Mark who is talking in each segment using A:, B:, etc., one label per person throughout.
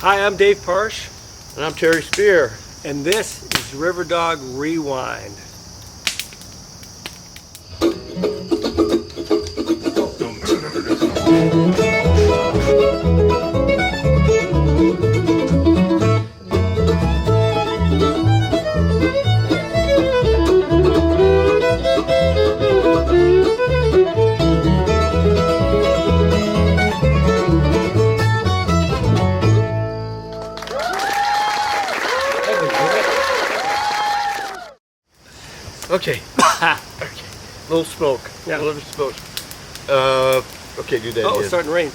A: Hi, I'm Dave Parsh.
B: And I'm Terry Speer.
A: And this is Riverdog Rewind.
B: Okay. Okay. Little smoke.
A: Yeah.
B: A little smoke. Okay, do that
A: Oh,
B: again.
A: it's starting to rain.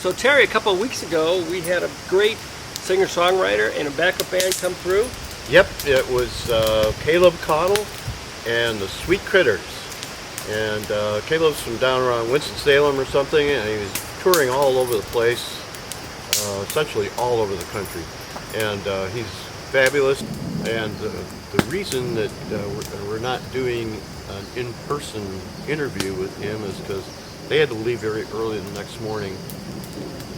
A: So Terry, a couple of weeks ago, we had a great singer-songwriter and a backup band come through.
B: Yep, it was Caleb Caudle and the Sweet Critters. And Caleb's from down around Winston-Salem or something, and he was touring all over the place, essentially all over the country. And he's fabulous. And the reason that we're not doing an in-person interview with him is because they had to leave very early the next morning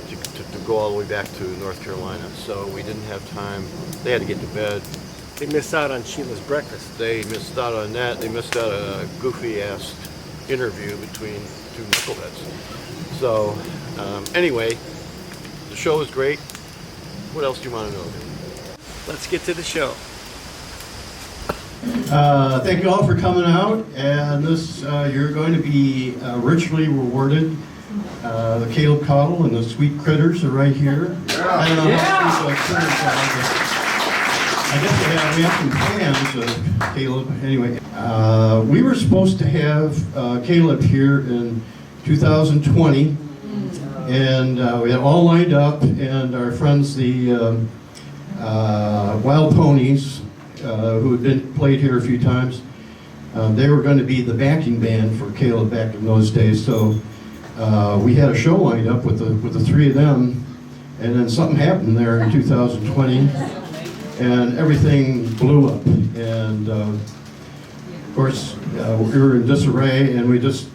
B: to go all the way back to North Carolina. So we didn't have time. They had to get to bed.
A: They missed out on Sheila's breakfast.
B: They missed out on that. They missed out on a goofy-ass interview between two knuckleheads. So anyway, the show was great. What else do you want to know?
A: Let's get to the show.
C: Thank you all for coming out, and this you're going to be richly rewarded. The Caleb Caudle and the Sweet Critters are right here. I don't know how sweet the critters are, but I guess we have some fans of Caleb. Anyway, we were supposed to have Caleb here in 2020, and we had all lined up, and our friends, the Wild Ponies, who had been played here a few times, they were going to be the backing band for Caleb back in those days. So we had a show lined up with the three of them, and then something happened there in 2020, and everything blew up. And of course, we were in disarray, and we just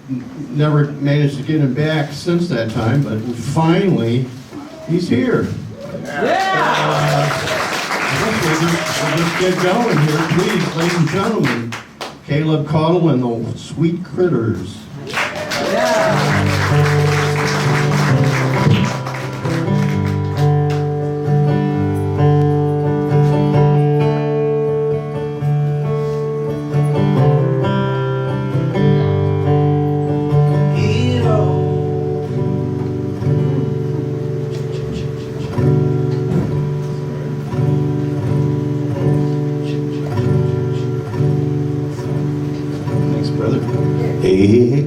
C: never managed to get him back since that time. But finally, he's here. We'll just get going here, please, ladies and gentlemen. Caleb Caudle and the Sweet Critters.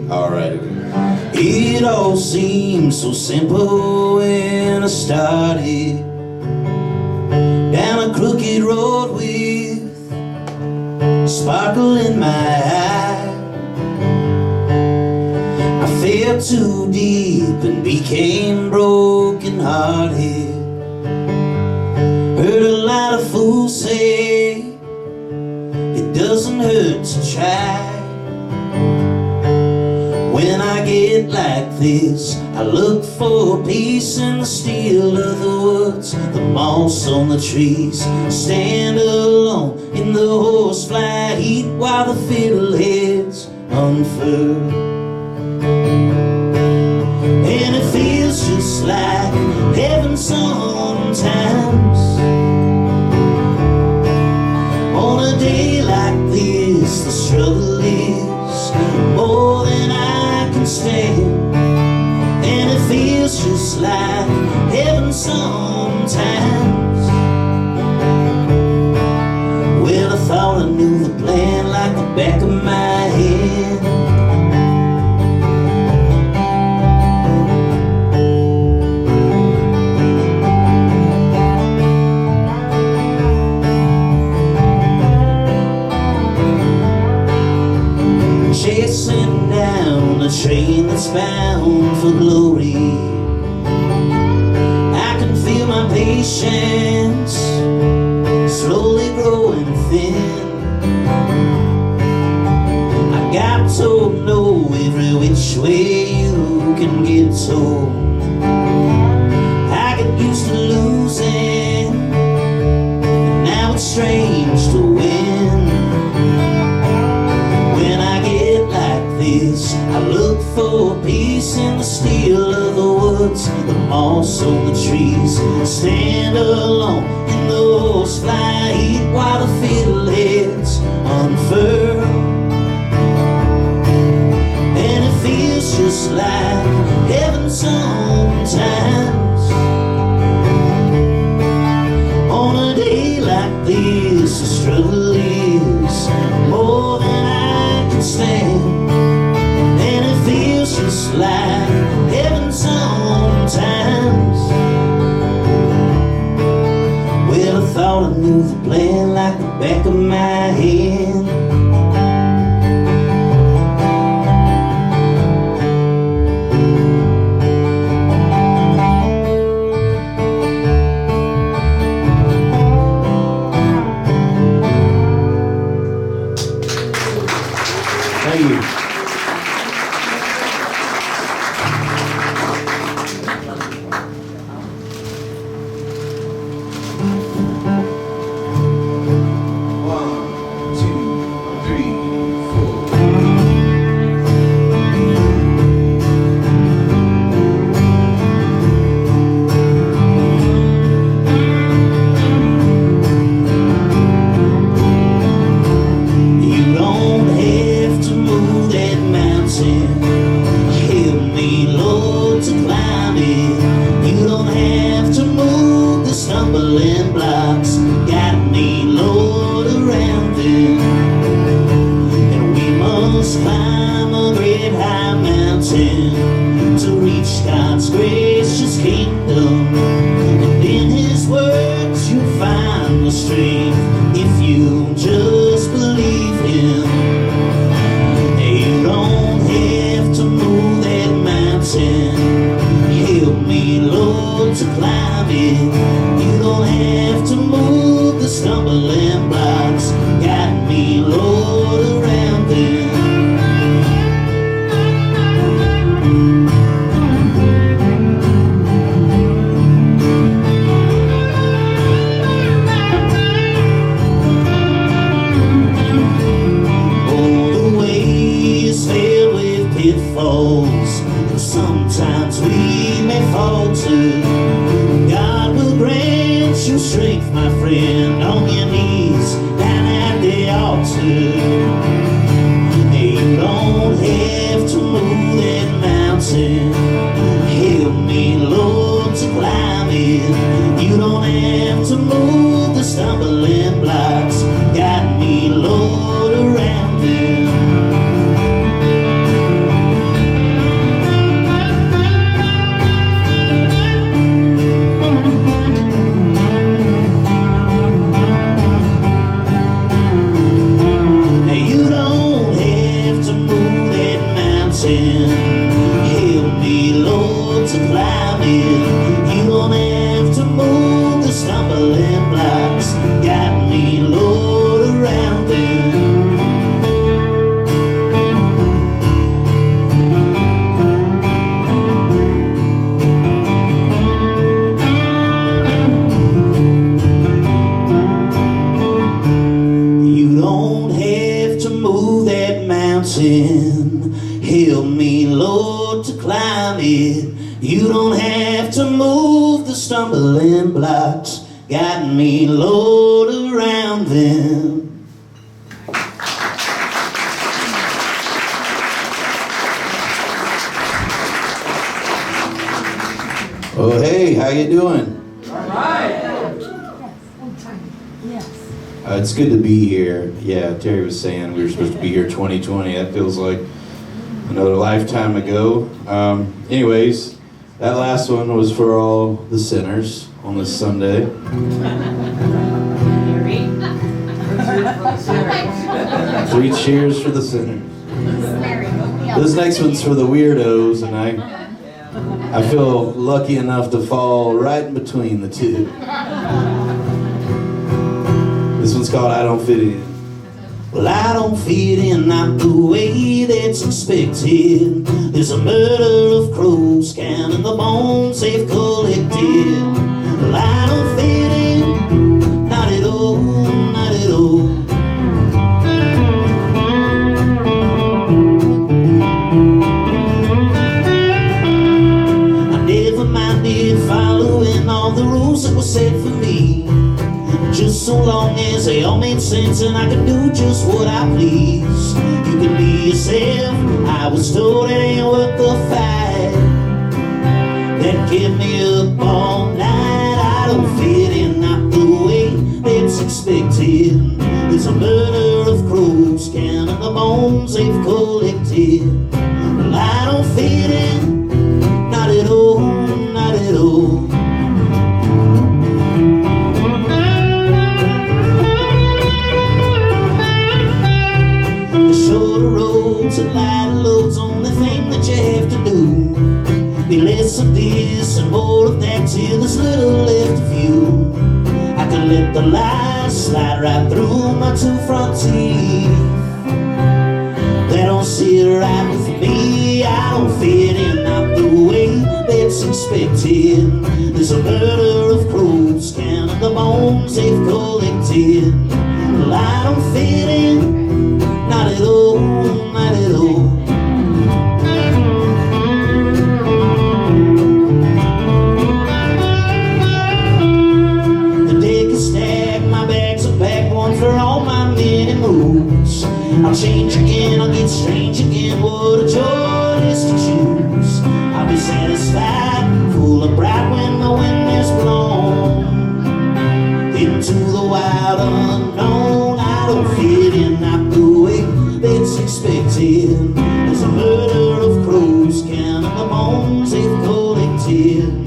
D: Alright. It all seemed so simple when I started down a crooked road with a sparkle in my eye. I fell too deep and became broken hearted. Heard a lot of fools say it doesn't hurt to try. When I get like this, I look for peace in the still of the woods, the moss on the trees. Stand alone in the horsefly heat while the fiddleheads unfurl. And it feels just like heaven sometimes. On a day like this, the struggle is more than I can stand, and it feels just like heaven sometimes. Well, I thought I knew the plan like the back of my hand. Chasing down a train that's bound for glory, I can feel my patience slowly growing thin. I got to know every which way you can get told. I could used to losing, and now it's strange to win. When I get like this, I look for peace in the steel of the woods, the moss on the trees. Stand alone in the horsefly heat while the fiddleheads unfurl, and it feels just like heaven sometimes. On a day like this, the struggle is more than I can stand, and it feels just like heaven sometimes. Well, I thought I knew the plan like the back of my hand. Thank you. To reach God's gracious kingdom, and in His words you'll find the strength if you just believe Him. You don't have to move that mountain, help me Lord to climb it. You don't have to move the stumbling blocks, guide me Lord around them. Pitfalls, and sometimes we may falter. God will grant you strength, my friend, on your knees down at the altar. You don't have to move that mountain, help me Lord to climb it. You don't have to move the stumbling blocks, guide me Lord around them. Help me Lord to climb it. You don't have to move the stumbling blocks, guide me Lord around them. You don't have to move that mountain, help me Lord to climb it. You don't have to move the stumbling blocks, guide me Lord around them. Oh hey, how you doing? It's good to be here. Yeah, Terry was saying we were supposed to be here 2020. That feels like another lifetime ago. Anyways, that last one was for all the sinners on this Sunday. 3 cheers for the sinners. This next one's for the weirdos, and I feel lucky enough to fall right in between the two. This one's called I Don't Fit In. Well, I don't fit in, not the way that's expected. There's a murder of crows, counting the bones they've collected. rules that were set for me, just so long as they all made sense and I could do just what I please. You can be yourself, I was told it ain't worth the fight. That kept me up all night. I don't fit in, not the way that's expected. There's a murder of crows, counting the bones they've collected. Well, I don't fit in, not at all, not at all. The shorter roads and lighter loads, only thing that you have to do. Be less of this and more of that till there's little left of you. I can let the lies slide right through my two front teeth. They don't sit right with me. I don't fit in, not the way that's expected. There's a murder of crows, counting the bones they've collected. Well, I don't fit in, not at all, not at all. For all my many moves, I'll change again, I'll get strange again. What a joy it is to choose. I'll be satisfied, full of pride when the wind is blown into the wild unknown. I don't fit in, not the way that's expected. There's a murder of crows, counting the bones they've collected.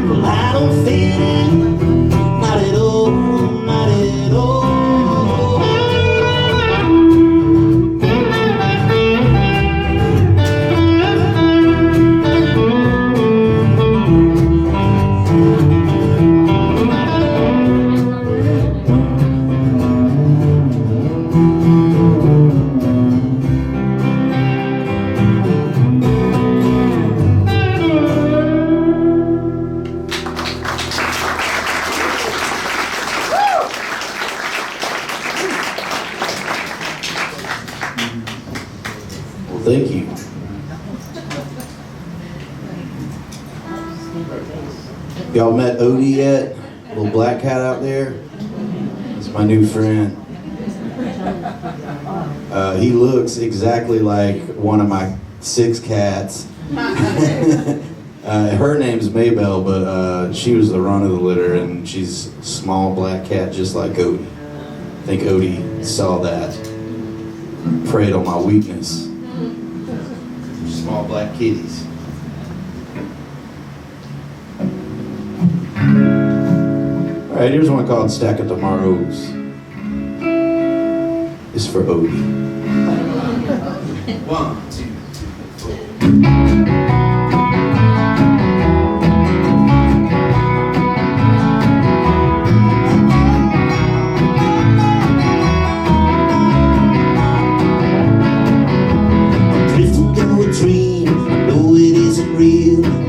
D: Well, I don't fit in, not at all, not at all. Thank you. Y'all met Odie yet? Little black cat out there? He's my new friend. He looks exactly like one of my 6 cats. Her name's Maybelle, but she was the run of the litter, and she's a small black cat just like Odie. I think Odie saw that, preyed on my weakness. Small black kitties. Alright, here's one called Stack of Tomorrows. It's for Odie. 1, 2, 3, 4.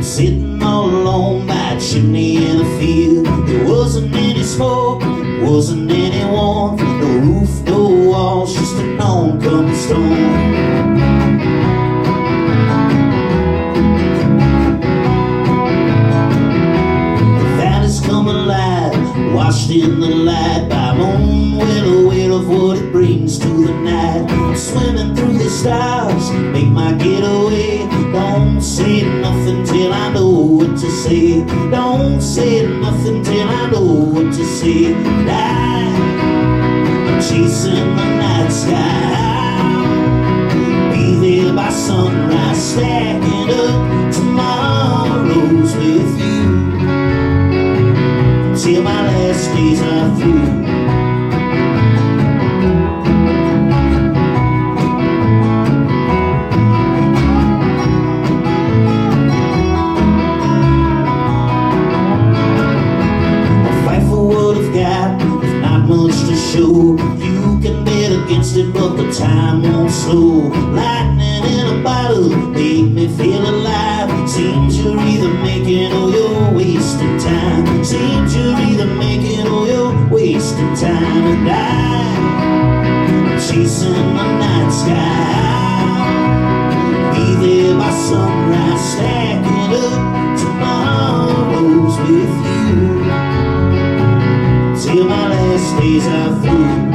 D: Sitting all alone by a chimney in a field. There wasn't any smoke, wasn't any warmth. No roof, no walls, just an oncoming storm. The valley's come alive, washed in the light by moon, well aware of what it brings to the night. I'm swimming through the stars, make my getaway. Don't say nothing till I know what to say. Don't say nothing till I know what to say. And I'm chasing the night sky. Be there by sunrise, stacking up tomorrows with you till my last days are through. You can bet against it, but the time won't slow. Lightning in a bottle, make me feel alive. Seems you're either making or you're wasting time. Seems you're either making or you're wasting time. And I'm chasing the night sky. Be there by sunrise, stacking up tomorrows with you days are through.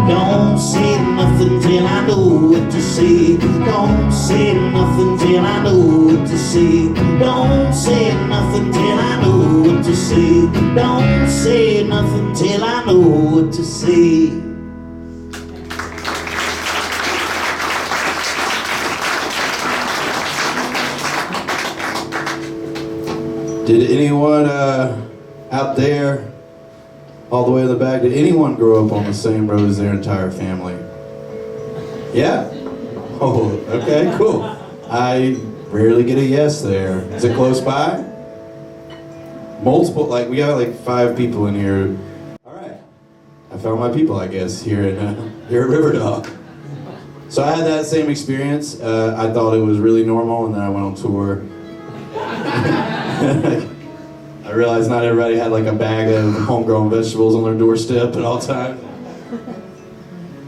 D: Don't say nothing till I know what to say. Don't say nothing till I know what to say. Don't say nothing till I know what to say. Don't say nothing till I know what to say.
E: Did anyone out there, all the way in the back, did anyone grow up on the same road as their entire family? Yeah? Oh, okay, cool. I rarely get a yes there. Is it close by? Multiple, like we got like 5 people in here. All right, I found my people, I guess, here at Riverdog. So I had that same experience. I thought it was really normal, and then I went on tour. I realized not everybody had like a bag of homegrown vegetables on their doorstep at all times.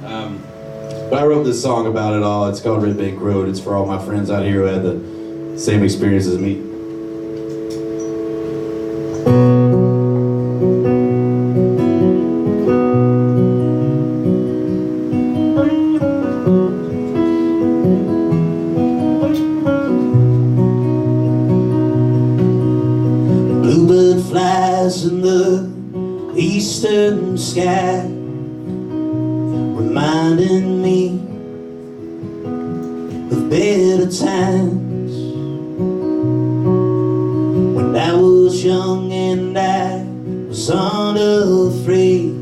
E: But I wrote this song about it all. It's called Red Bank Road. It's for all my friends out here who had the same experience as me.
D: Bluebird flies in the eastern sky, reminding me of better times when I was young and I was unafraid.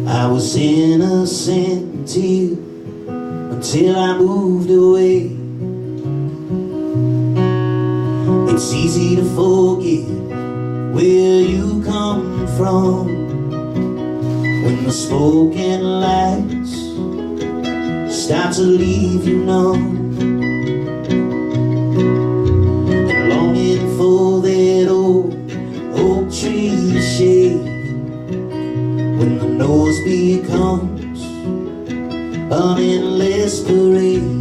D: I was innocent until I moved away. It's easy to forget where you come from when the spoken lights start to leave you numb, and longing for that old oak tree shade when the noise becomes an endless parade.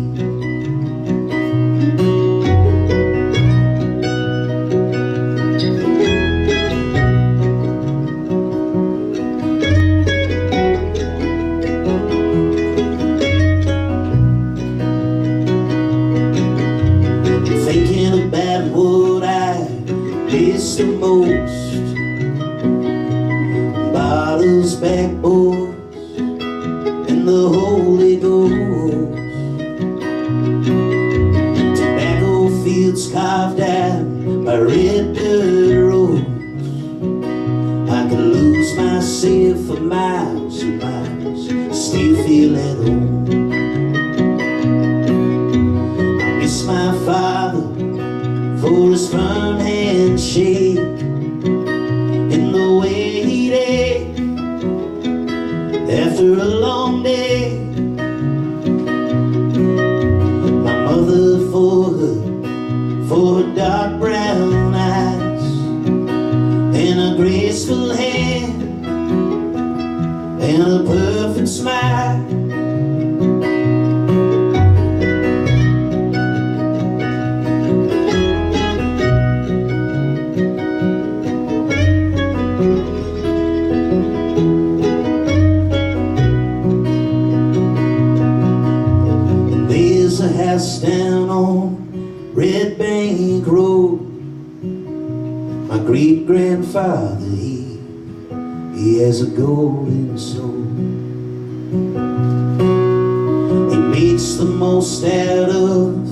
D: The most bottles, backboards, and the Holy Ghost. Tobacco fields carved out by red dirt roads. I could lose myself for miles and miles, still feel at home. I miss my father for his firm handshake and the way he'd ache after a long day. My mother for her dark brown eyes and a graceful hand and a perfect smile. House down on Red Bank Road. My great grandfather, he has a golden soul. He makes the most out of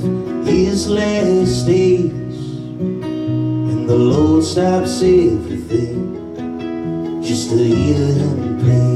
D: his last days, and the Lord stops everything just to hear him play.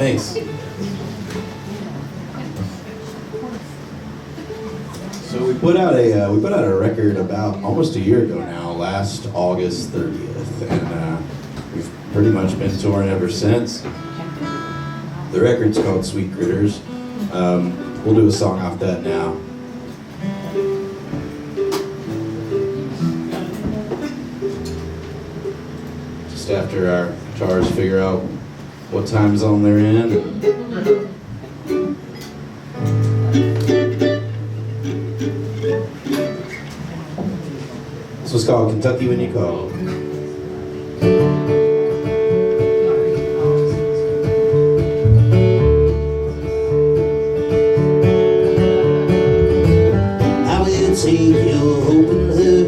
E: Thanks. So we put out a record about almost a year ago now, last August 30th, and we've pretty much been touring ever since. The record's called Sweet Critters. We'll do a song off that now. Just after our guitars figure out what time zone they're in. This was called Kentucky When You Call.
D: I will take your open hood,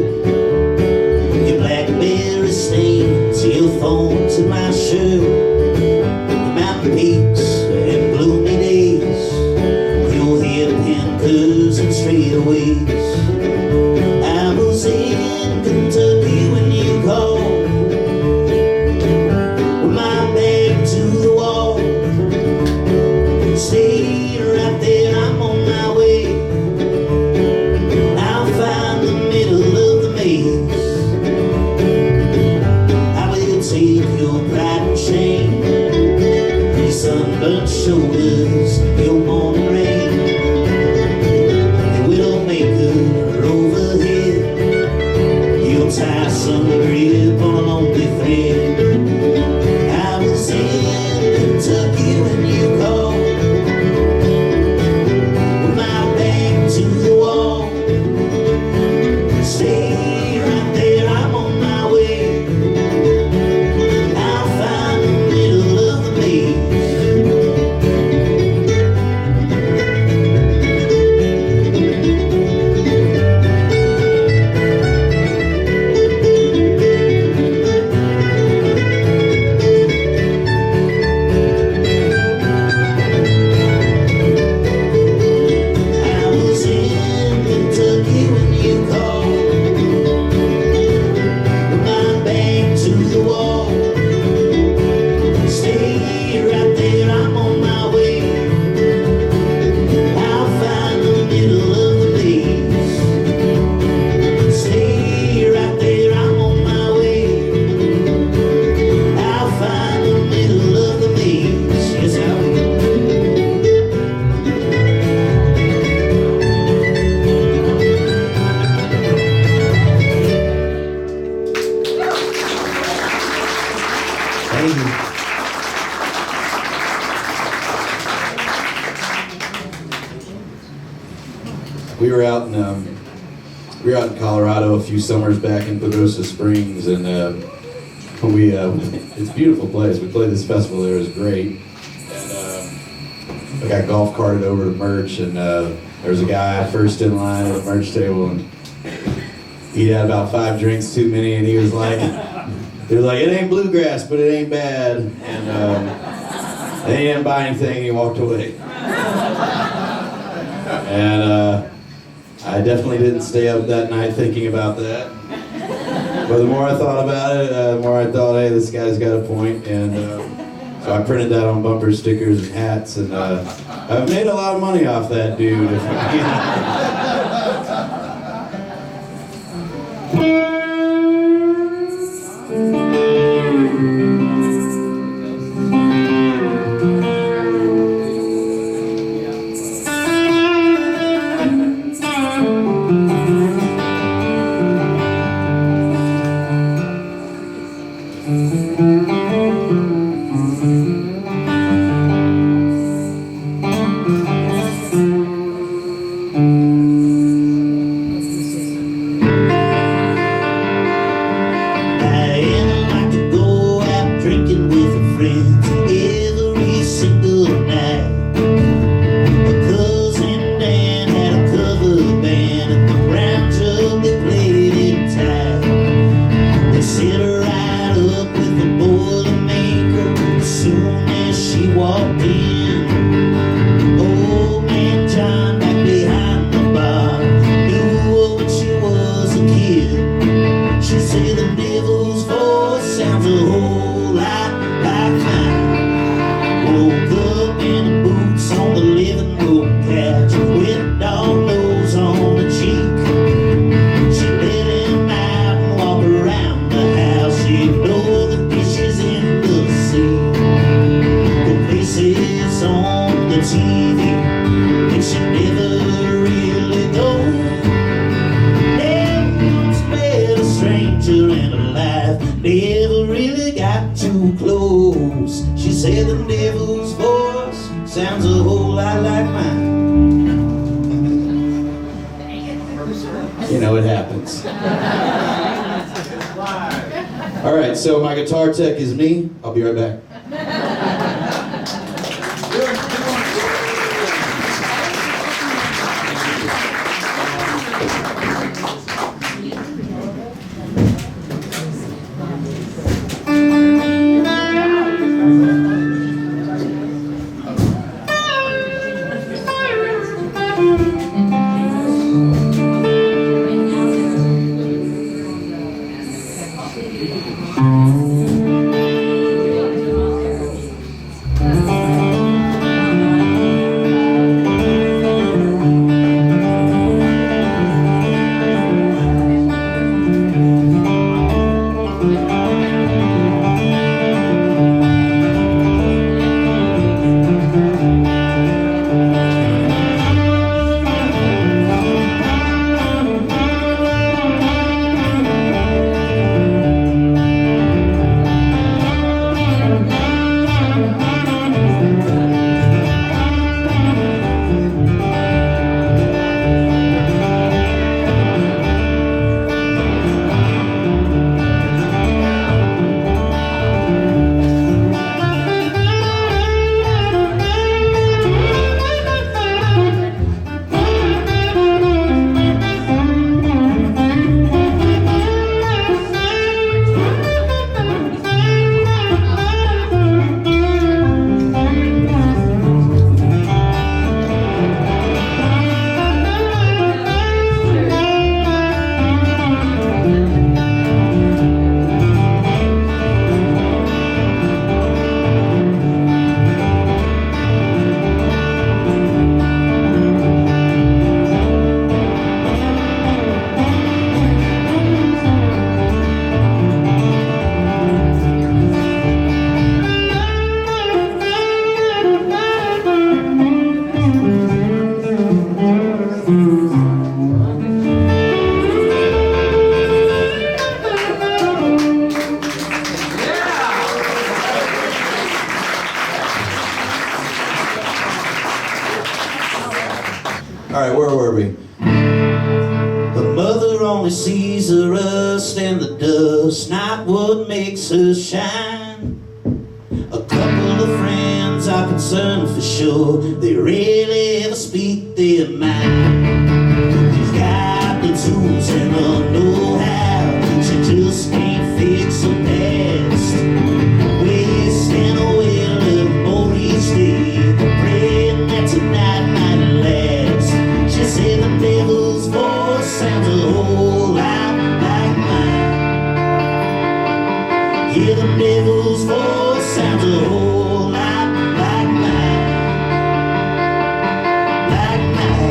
D: your blackberry stains, your thorns in my shirt, the mountain peaks and gloomy days, your hairpin curves and straightaways. I was in Kentucky when you called, with my back to the wall. Stayed right there, I'm on my way. I'll find the middle of the maze. I will take your pride and shame, your sunburnt shoulders, your morning rain, your widowmaker overhead, your tiresome grip on a lonely thread. I was in Kentucky when you called, with my back to the wall. Stay right there, I'm on my way. I'll find the middle of the maze. I was in Kentucky when you called, with my back to the wall. Stay right there, I'm on my way. I'll find the middle of the maze. Stay right there, I'm on my way. I'll find the middle of the maze. Yes, I will.
E: Thank you. We were out in Colorado a few summers back in Pagosa Springs, and it's a beautiful place. We played this festival there; it was great. And I got golf carted over to merch, and there was a guy first in line at the merch table, and he had about 5 drinks too many, and he was like, "It ain't bluegrass, but it ain't bad." And he didn't buy anything, and he walked away. And I definitely didn't stay up that night thinking about that. But the more I thought about it, the more I thought, hey, this guy's got a point. And so I printed that on bumper stickers and hats, and I've made a lot of money off that dude.
D: life. Never really got too close. She said the devil's voice sounds a whole lot like mine. You know, it happens. All right, so my guitar tech is me. I'll be right back. All right, where were we? The mother only sees the rust and the dust, not what makes her shine. A couple of friends are concerned for sure, they rarely ever speak their mind. She's got the tools and the know-how, she just can't fix her past. Waste and a will of more each day, praying that tonight might last. She said the devil's voice sounds a whole lot like mine. Yeah, the devil's voice sounds a whole lot like mine. Like mine.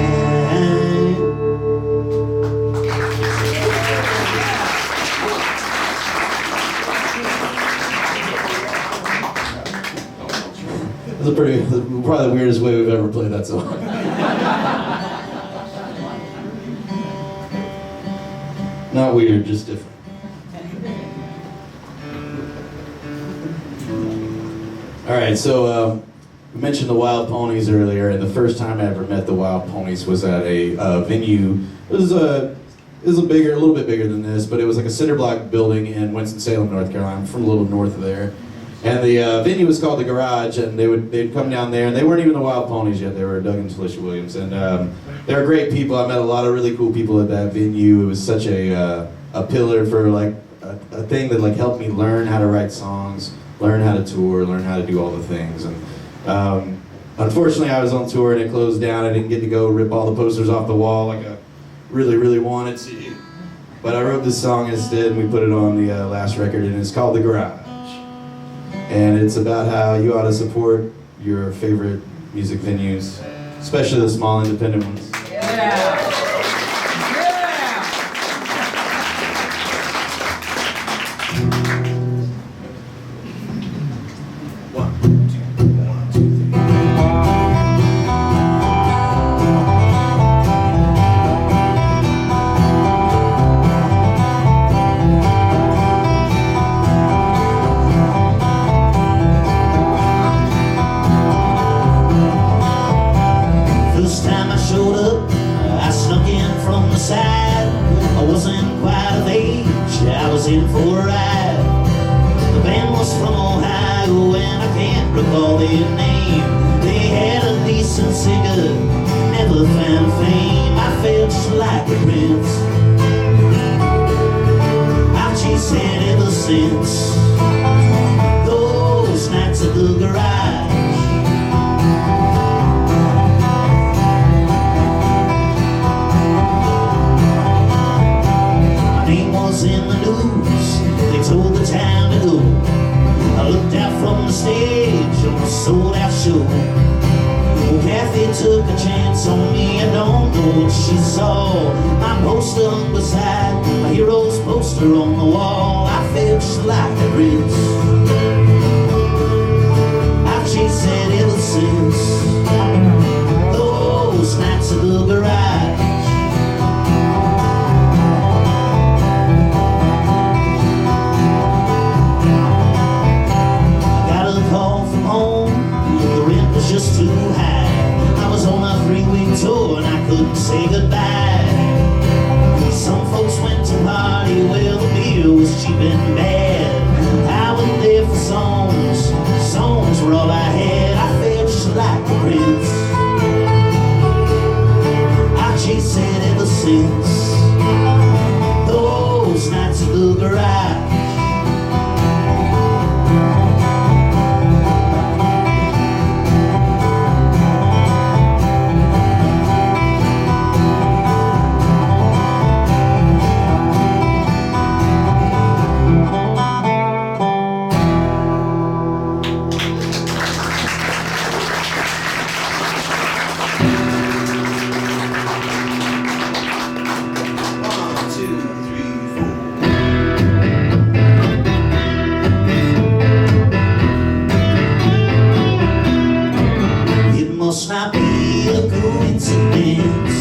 D: That's probably the weirdest way we've ever played that song. Not weird, just different. All right, so we mentioned the Wild Ponies earlier, and the first time I ever met the Wild Ponies was at a venue. It was a little bit bigger than this, but it was like a cinder block building in Winston-Salem, North Carolina. I'm from a little north of there. And the venue was called The Garage, and they'd come down there, and they weren't even the Wild Ponies yet. They were Doug and Felicia Williams, and they were great people. I met a lot of really cool people at that venue. It was such a pillar for like a thing that like helped me learn how to write songs, learn how to tour, learn how to do all the things. And unfortunately, I was on tour and it closed down. I didn't get to go rip all the posters off the wall like I really, really wanted to. But I wrote this song instead, and we put it on the last record, and it's called The Garage. And it's about how you ought to support your favorite music venues, especially the small independent ones.
F: Yeah.
D: ride. The band was from Ohio and I can't recall their name. They had a decent singer, never found fame. I felt just like a prince. I've chased it ever since those nights at the garage. My name was in the news, they told the town to go. I looked out from the stage on a sold-out show. Well, Kathy took a chance on me, I don't know what she saw. My poster hung beside my hero's poster on the wall. I felt just like a prince. I've chased it ever since those nights at the garage. I got a call from home, the rent was just too high. I was on a 3-week tour and I couldn't say goodbye. Some folks went to party where the beer was cheap and bad. I went there for songs, songs were all I had. I felt just like a prince. I've chased it ever since those nights at the garage. Must not be a coincidence.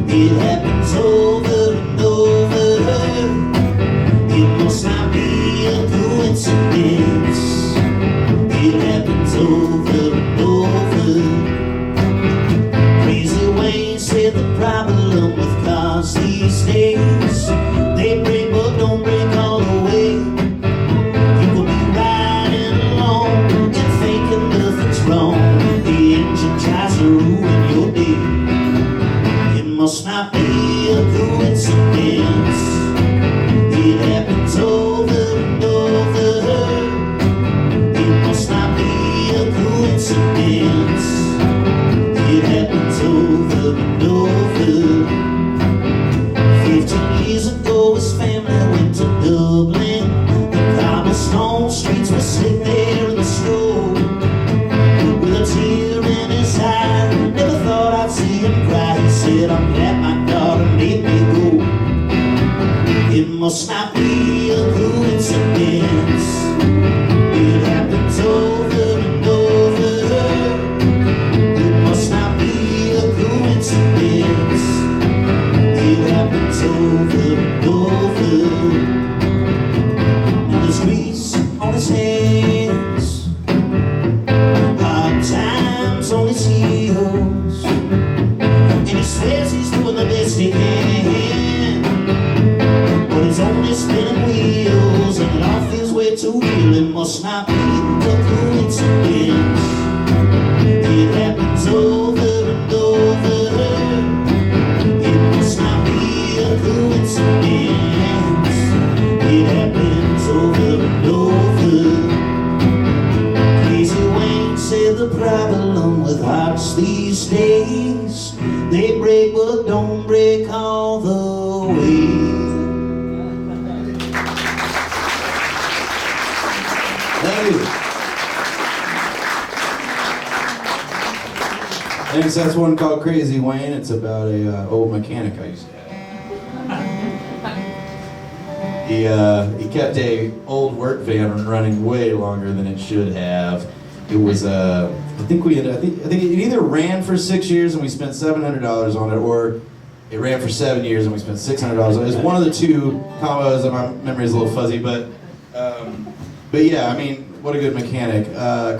D: It happens over and over. It must not be a coincidence. It happens over and over. Crazy Wayne said the problem with cars these days, they break but don't break all the way. People be riding along and thinking nothing's wrong. The engine tries to ruin your day. It must not be a coincidence. It happens over and over. It must not be a coincidence. It happens over and over. 15 years ago his family went to Dublin. The cobblestone streets were slick there in the snow. With a tear in his eye, never thought I'd see him cry. He said, I'm glad my daughter made me go. It must not be a coincidence. It happens over and over. It must not be a coincidence. It happens over and over. And there's grease on his hands, hard times on his heels, and he swears he's doing the best he can, but it's only spinning wheels and it all feels way too real. It must not be a coincidence. It happens over and over. It must not be a coincidence. It happens over and over. Crazy Wayne said the problem with hearts these days, they break but don't break all the way.
E: Thank you. Thanks. That's one called Crazy Wayne. It's about a old mechanic I used to have. He kept a old work van running way longer than it should have. It was I think it either ran for 6 years and we spent $700 on it, or it ran for 7 years and we spent $600 on it. It was one of the two combos, and my memory is a little fuzzy, but yeah, I mean, what a good mechanic.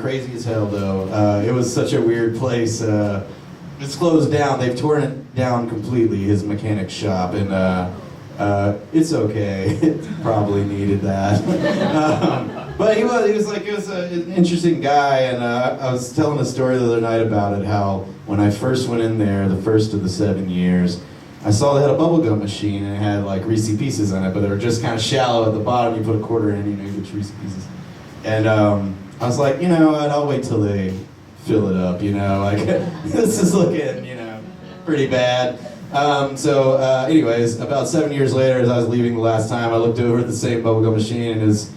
E: Crazy as hell though. It was such a weird place. It's closed down. They've torn it down completely, his mechanic shop, and It's okay. It probably needed that. But he was an interesting guy, and I was telling a story the other night about it, how when I first went in there, the first of the 7 years, I saw they had a bubblegum machine, and it had like Reese Pieces on it, but they were just kind of shallow at the bottom. You put a quarter in, you get Reese Pieces. And I was like, you know what, I'll wait till they fill it up, like, this is looking, pretty bad. Anyways, about 7 years later, as I was leaving the last time, I looked over at the same bubblegum machine, and it was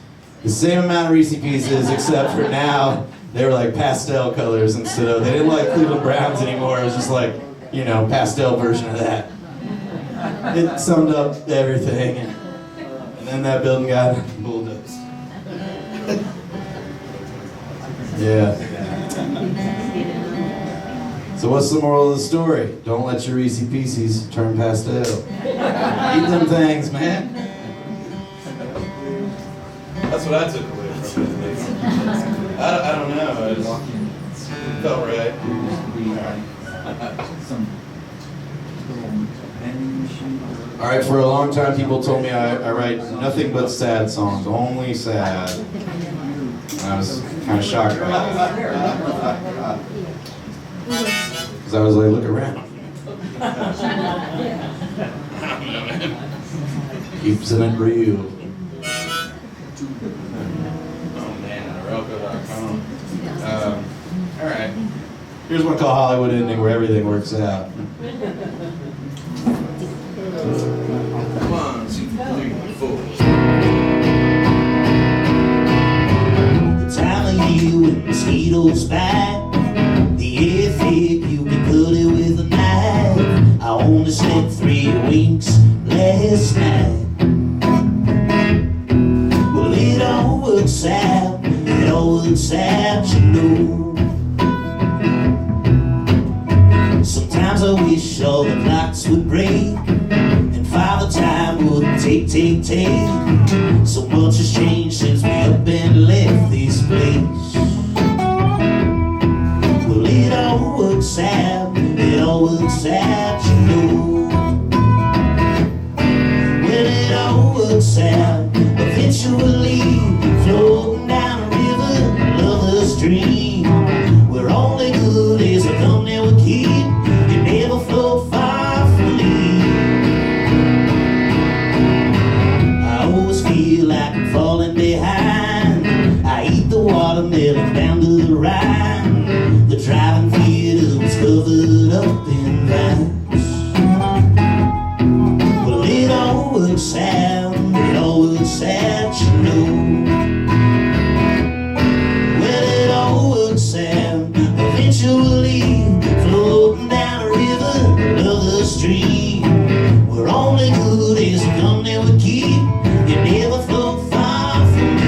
E: the same amount of Reese Pieces, except for now, they were like pastel colors instead of, they didn't like Cleveland Browns anymore. It was just like, pastel version of that. It summed up everything, and then that building got bulldozed. Yeah. So what's the moral of the story? Don't let your Reese Pieces turn pastel. Eat them things, man. That's what I took away from it. I don't know. I just felt right. All right, for a long time, people told me I write nothing but sad songs, only sad. And I was kind of shocked by that. Because I was like, look around. Keeps it real. Oh man, Relco.com. All right. Here's one called Hollywood Ending, where everything works out. 1, 2, 3, 4. The time of year when mosquitoes bite, the air thick, you can cut it with a knife. I only slept 3 weeks last night. Well, it all works out, you know. Sometimes I wish all the clocks would break, and Father Time wouldn't take. So much has changed since we up and left this place. Well, it all works out, you know. Well, it all works out, eventually floating down a river, another stream. We're only good as the company we keep. You never float far from me. I always feel like I'm falling behind. I eat the watermelon down to the Rhine. The driving theater was covered up in vines. Well, it all works out, you know. Well, it all works out, eventually floating down a river, another stream. We're only good as the company we keep. You never float far from me.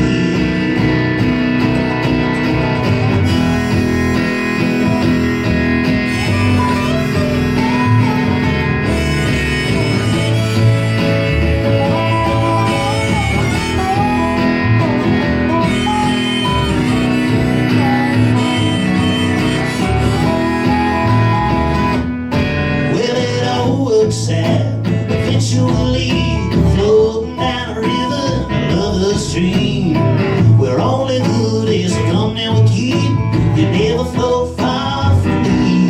E: Eventually floating down a river, another stream. We're only good as the company we keep. You never float far from me.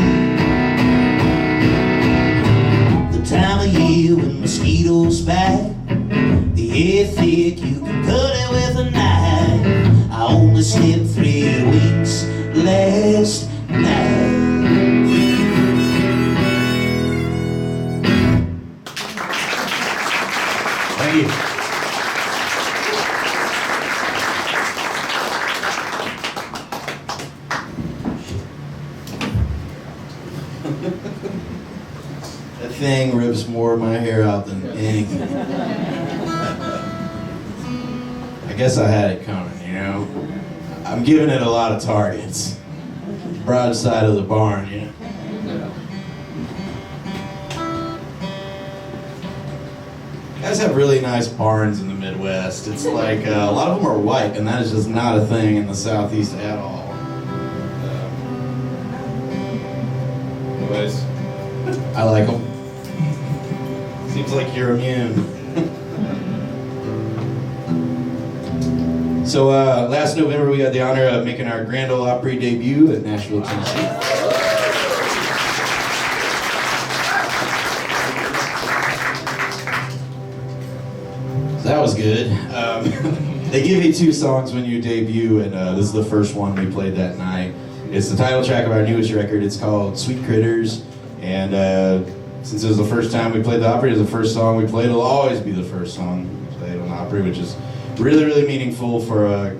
E: The time of year when mosquitoes bite, the air thick, you can cut it with a knife. I only slept 3 weeks last night. Thank you. That thing rips more of my hair out than anything. I guess I had it coming, I'm giving it a lot of targets. Broadside of the barn, You guys have really nice barns in the Midwest. It's like a lot of them are white, and that is just not a thing in the Southeast at all. Anyways, I like them. Seems like you're immune. So last November we had the honor of making our Grand Ole Opry debut at Nashville, Tennessee. So that was good. They give you 2 songs when you debut, and this is the first one we played that night. It's the title track of our newest record. It's called Sweet Critters, and since it was the first time we played the Opry, it was the first song we played. It'll always be the first song we played on Opry, which is really, really meaningful for a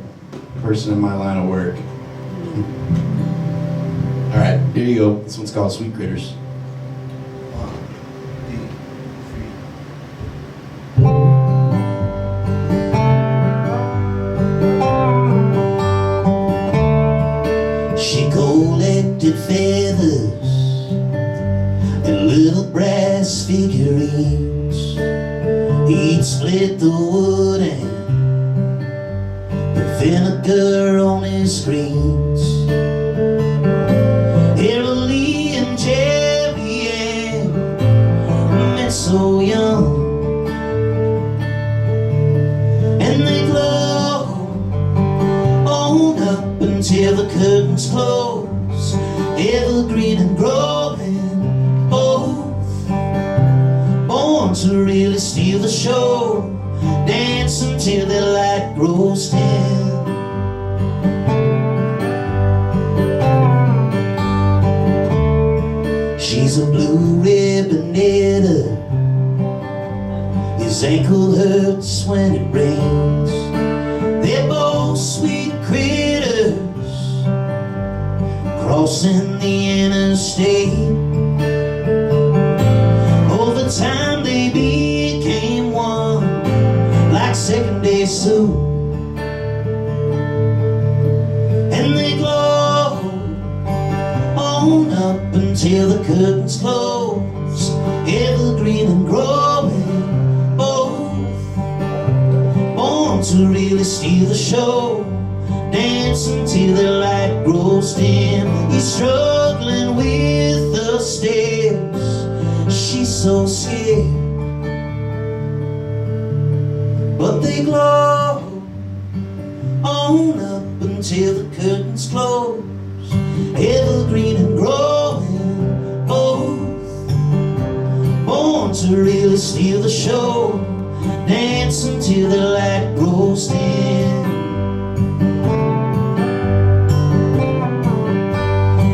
E: person in my line of work. All right, here you go. This one's called Sweet Critters. 1, 2, 3.
D: She collected feathers and little brass figurines. He'd split the wood and put vinegar on his screens. Haroldie and Jerry Ann met so young, and they glow on up until the curtains close, evergreen and growing, both born to really steal the show, dance until their light grows dim. She's a blue ribbon knitter, his ankle hurts when it rains. They're both sweet critters crossing the interstate. Over time they became one, like second-day soup. And they glow on up until the curtains close, evergreen and growing, both born to really steal the show, dance until the light grows dim. He's struggling with the steps, she's so scared, but they glow on up until the curtains close, evergreen and growing, both born to really steal the show, dance until the light grows dim.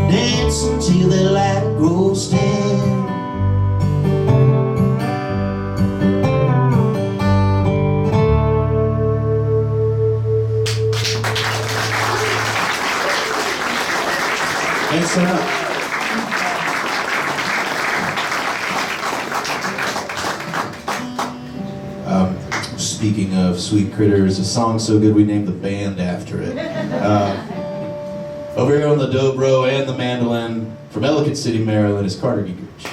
D: Dance until the light grows dim.
E: Thanks so much. Speaking of Sweet Critters, a song so good we named the band after it. Over here on the dobro and the mandolin, from Ellicott City, Maryland, is Carter Gingrich.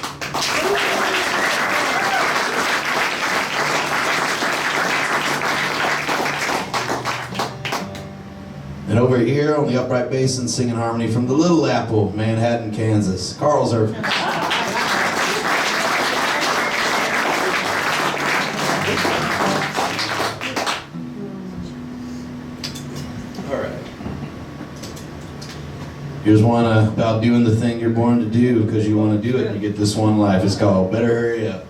E: And over here on the upright bass and singing harmony from the Little Apple, Manhattan, Kansas, Carl Zerfins. Here's one about doing the thing you're born to do because you want to do it and you get this one life. It's called Better Hurry Up.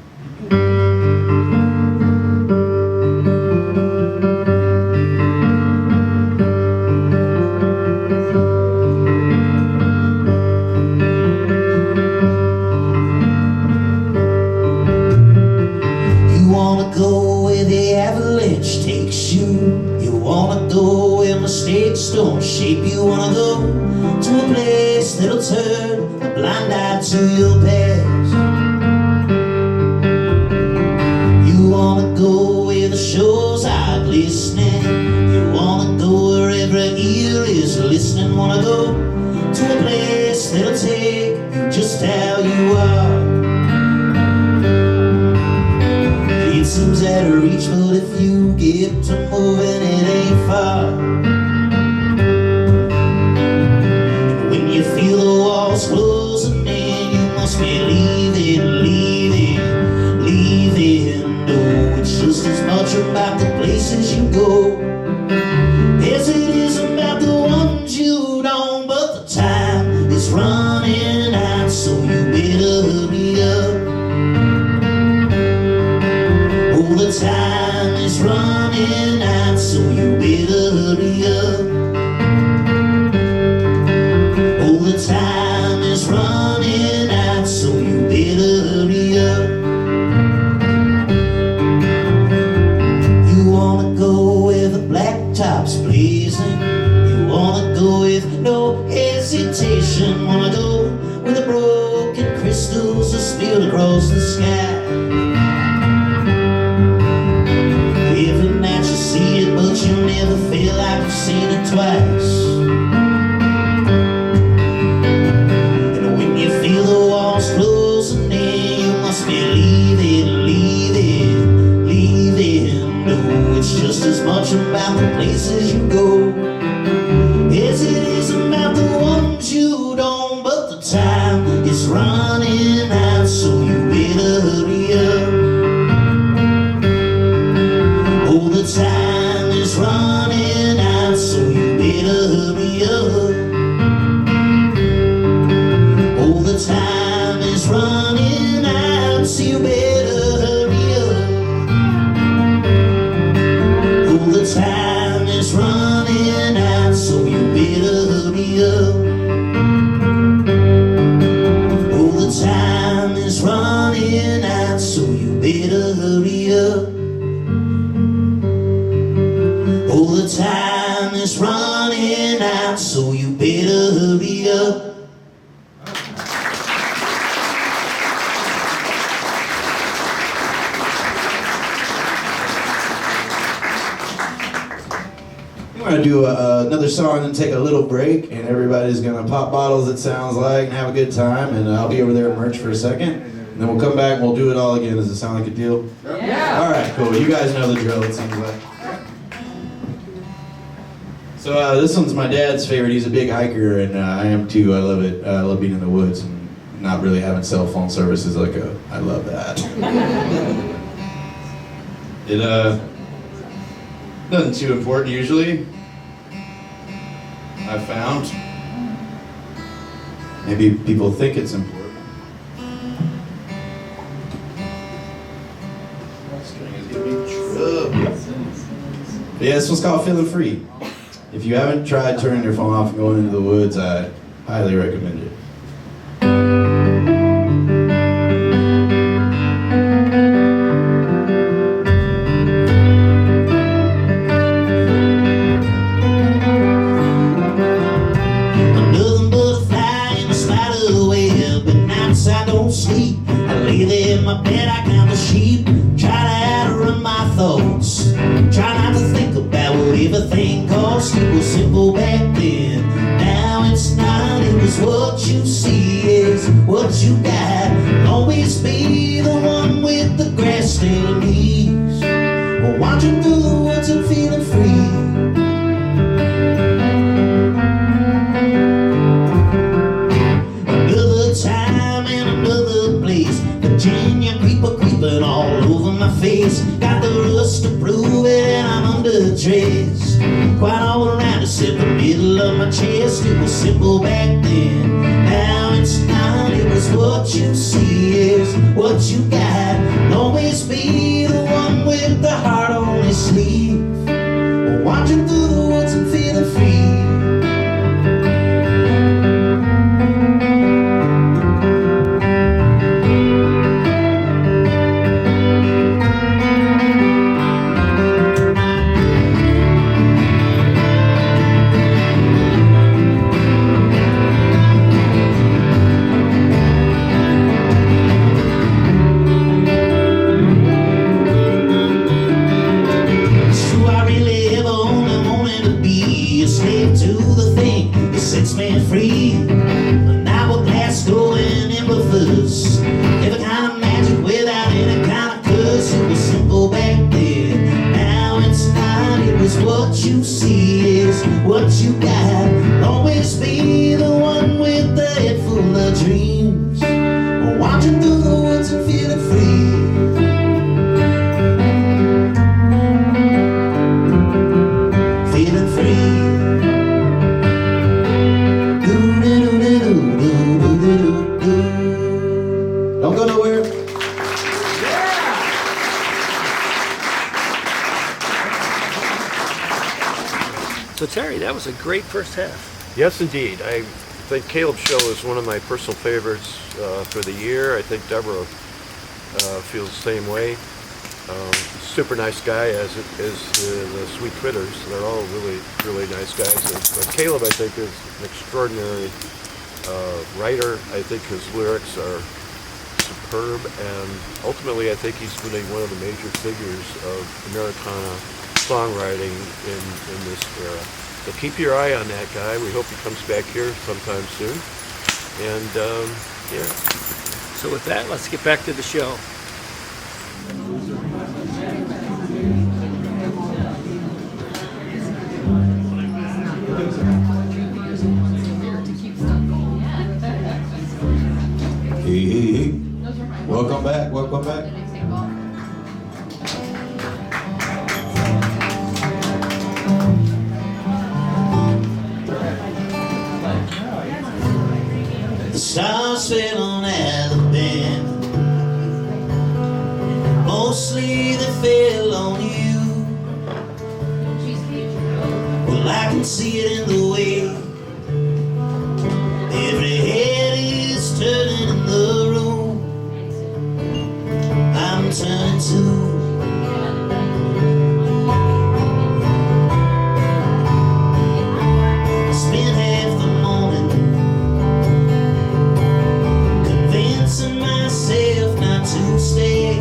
D: You wanna go where the avalanche takes you. You wanna go where mistakes don't shape you. Wanna go to a place that'll turn a blind eye to your past. You wanna go where the shores are glistening. You wanna go where every ear is listening. Wanna go to a place that'll take you just how you are. It seems out of reach, but if you get to moving, it ain't far. You feel the walls closing in, you must be leaving, leaving, leaving. No, it's just as much about the places you go so you better hurry up. Oh, the time is running out, so you better hurry up. You wanna go where the blacktop's blazing, you wanna go with no hesitation, wanna go where the broken crystals are spilled across the sky. Every night you see it, but you never feel like you've seen it twice. And when you feel the walls closing in, you must be leaving, leaving, leaving. No, it's just as much about the places you go as it is about the ones you don't. But the time is running out, so you better hurry up. Oh, the time is running out, so you better hurry up. Oh, the time is running out, so you better hurry up. Oh, the time is running out, so you better hurry up. Oh, the time is running out, so you better hurry up. Oh, the time is running out, so you better hurry up.
E: We're gonna do another song and take a little break, and everybody's gonna pop bottles, it sounds like, and have a good time. And I'll be over there at merch for a second, and then we'll come back and we'll do it all again. Does it sound like a deal?
F: Yeah.
E: All right, cool. You guys know the drill, it seems like. So this one's my dad's favorite. He's a big hiker, and I am too. I love it. I love being in the woods and not really having cell phone services. I love that. It nothing too important usually. I found. Maybe people think it's important. That string is gonna be trouble. But yeah, this one's called Feeling Free. If you haven't tried turning your phone off and going into the woods, I highly recommend it.
D: Another butterfly in a spider web, but nights I don't sleep. I lay there in my bed, I count the sheep, try to outrun my thoughts, try not to think about what everything cost. It was simple back then, now it's not. It was what you see is what you got. Always be the one with the grass stained leaves, or watching through the woods and feeling free. Another time and another place, Virginia creeper creeping all over my face. Got the rust to prove it and I'm underdressed, quite all around except the middle of my chest. It was simple back then, now it's not. It was what you see is what you got. Always be the one with the heart on his sleeve, watching through the woods and feeling free. Free, an hourglass going in reverse. Every kind of magic without any kind of curse. It was simple back then, now it's not. It was what you see is what you got. Always be the one with the head full of dreams, watching through the woods and feeling free. Feeling free.
E: Don't go nowhere.
A: So Terry, that was a great first half.
B: Yes, indeed. I think Caleb's show is one of my personal favorites for the year. I think Deborah feels the same way. Super nice guy, as the Sweet Critters. They're all really, really nice guys. But Caleb, I think, is an extraordinary writer. I think his lyrics are superb, and ultimately, I think he's really one of the major figures of Americana songwriting in this era. So keep your eye on that guy. We hope he comes back here sometime soon. And yeah.
A: So with that, let's get back to the show.
E: Hey. Welcome back, welcome back.
D: The stars fell on Alabama. Mostly they fell on you. Well, I can see it in the way every head is turning in the room. I'm turning to. Spent half the morning convincing myself not to stay.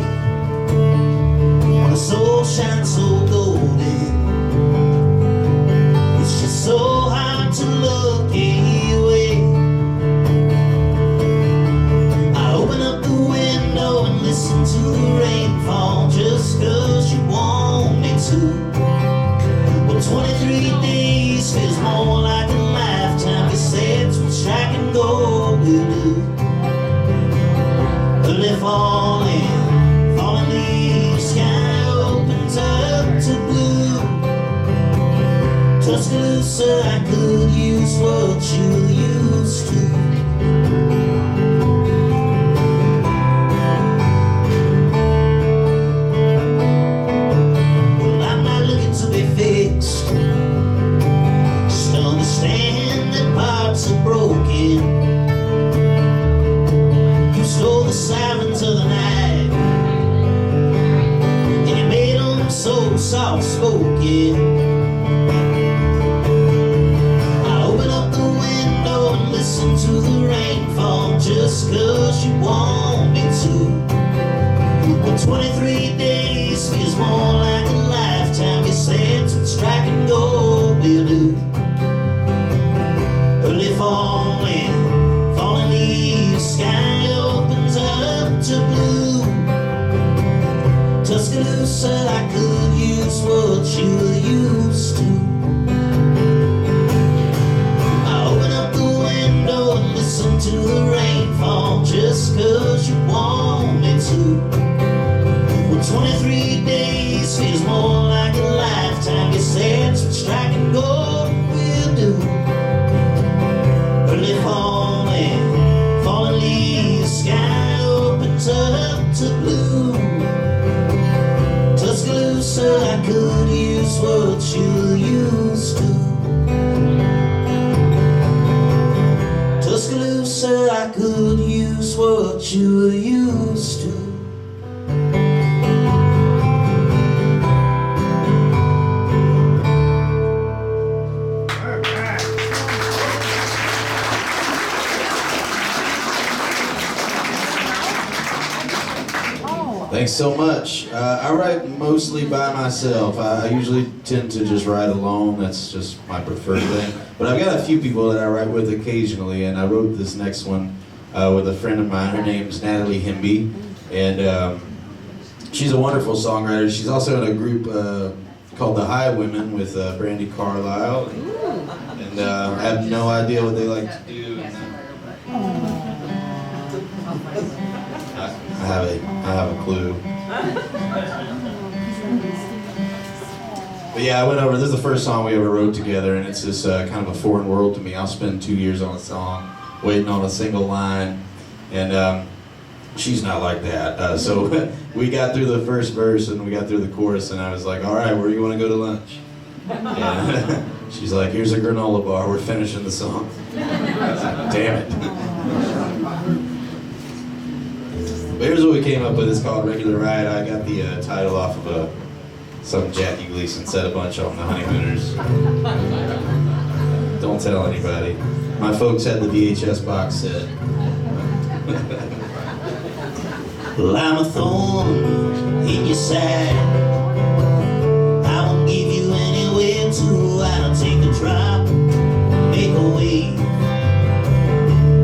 D: When the soul shines so golden, it's just so hard to look away. I open up the window and listen to the rainfall just 'cause you want me to. Well, 23 days feels more like a lifetime. Guess that's what strike and go will do. But if falling leaves, sky opens up to blue. Tuscaloosa, I could use what you used to. Well, I'm not looking to be fixed, just understand that parts are broken. You stole the sirens of the night, and you made them so soft-spoken. I open up the window and listen to the rainfall just 'cause you want me to. Well, 23 days feels more like a lifetime. Guess that's what strike and go will do. But if falling leaves, sky opens up to blue. Tuscaloosa, I could use what you used to. I open up the window and listen to the rainfall just 'cause you want me to. Well, 23 days feels more like a lifetime. Guess that's what strike and go will do. But if falling leaves, sky opens up to blue. Tuscaloosa, I could use what you used to. Tuscaloosa, I could use what you used to.
E: Thanks so much. I write mostly by myself. I usually tend to just write alone. That's just my preferred thing. But I've got a few people that I write with occasionally, and I wrote this next one with a friend of mine. Her name's Natalie Himby, and she's a wonderful songwriter. She's also in a group called the High Women with Brandy Carlisle, and I have no idea what they like to do. I have a clue. But yeah, I went over, this is the first song we ever wrote together, and it's just kind of a foreign world to me. I'll spend 2 years on a song, waiting on a single line, and she's not like that. So we got through the first verse, and we got through the chorus, and I was like, all right, where do you want to go to lunch? And She's like, here's a granola bar, we're finishing the song. Damn it. But here's what we came up with. It's called Regular Ride. I got the title off of some Jackie Gleason said a bunch on the Honeymooners. Don't tell anybody. My folks had the VHS box set.
D: Well, I'm a thorn in your side. I won't give you anywhere to. I'll take a drop, make a wave.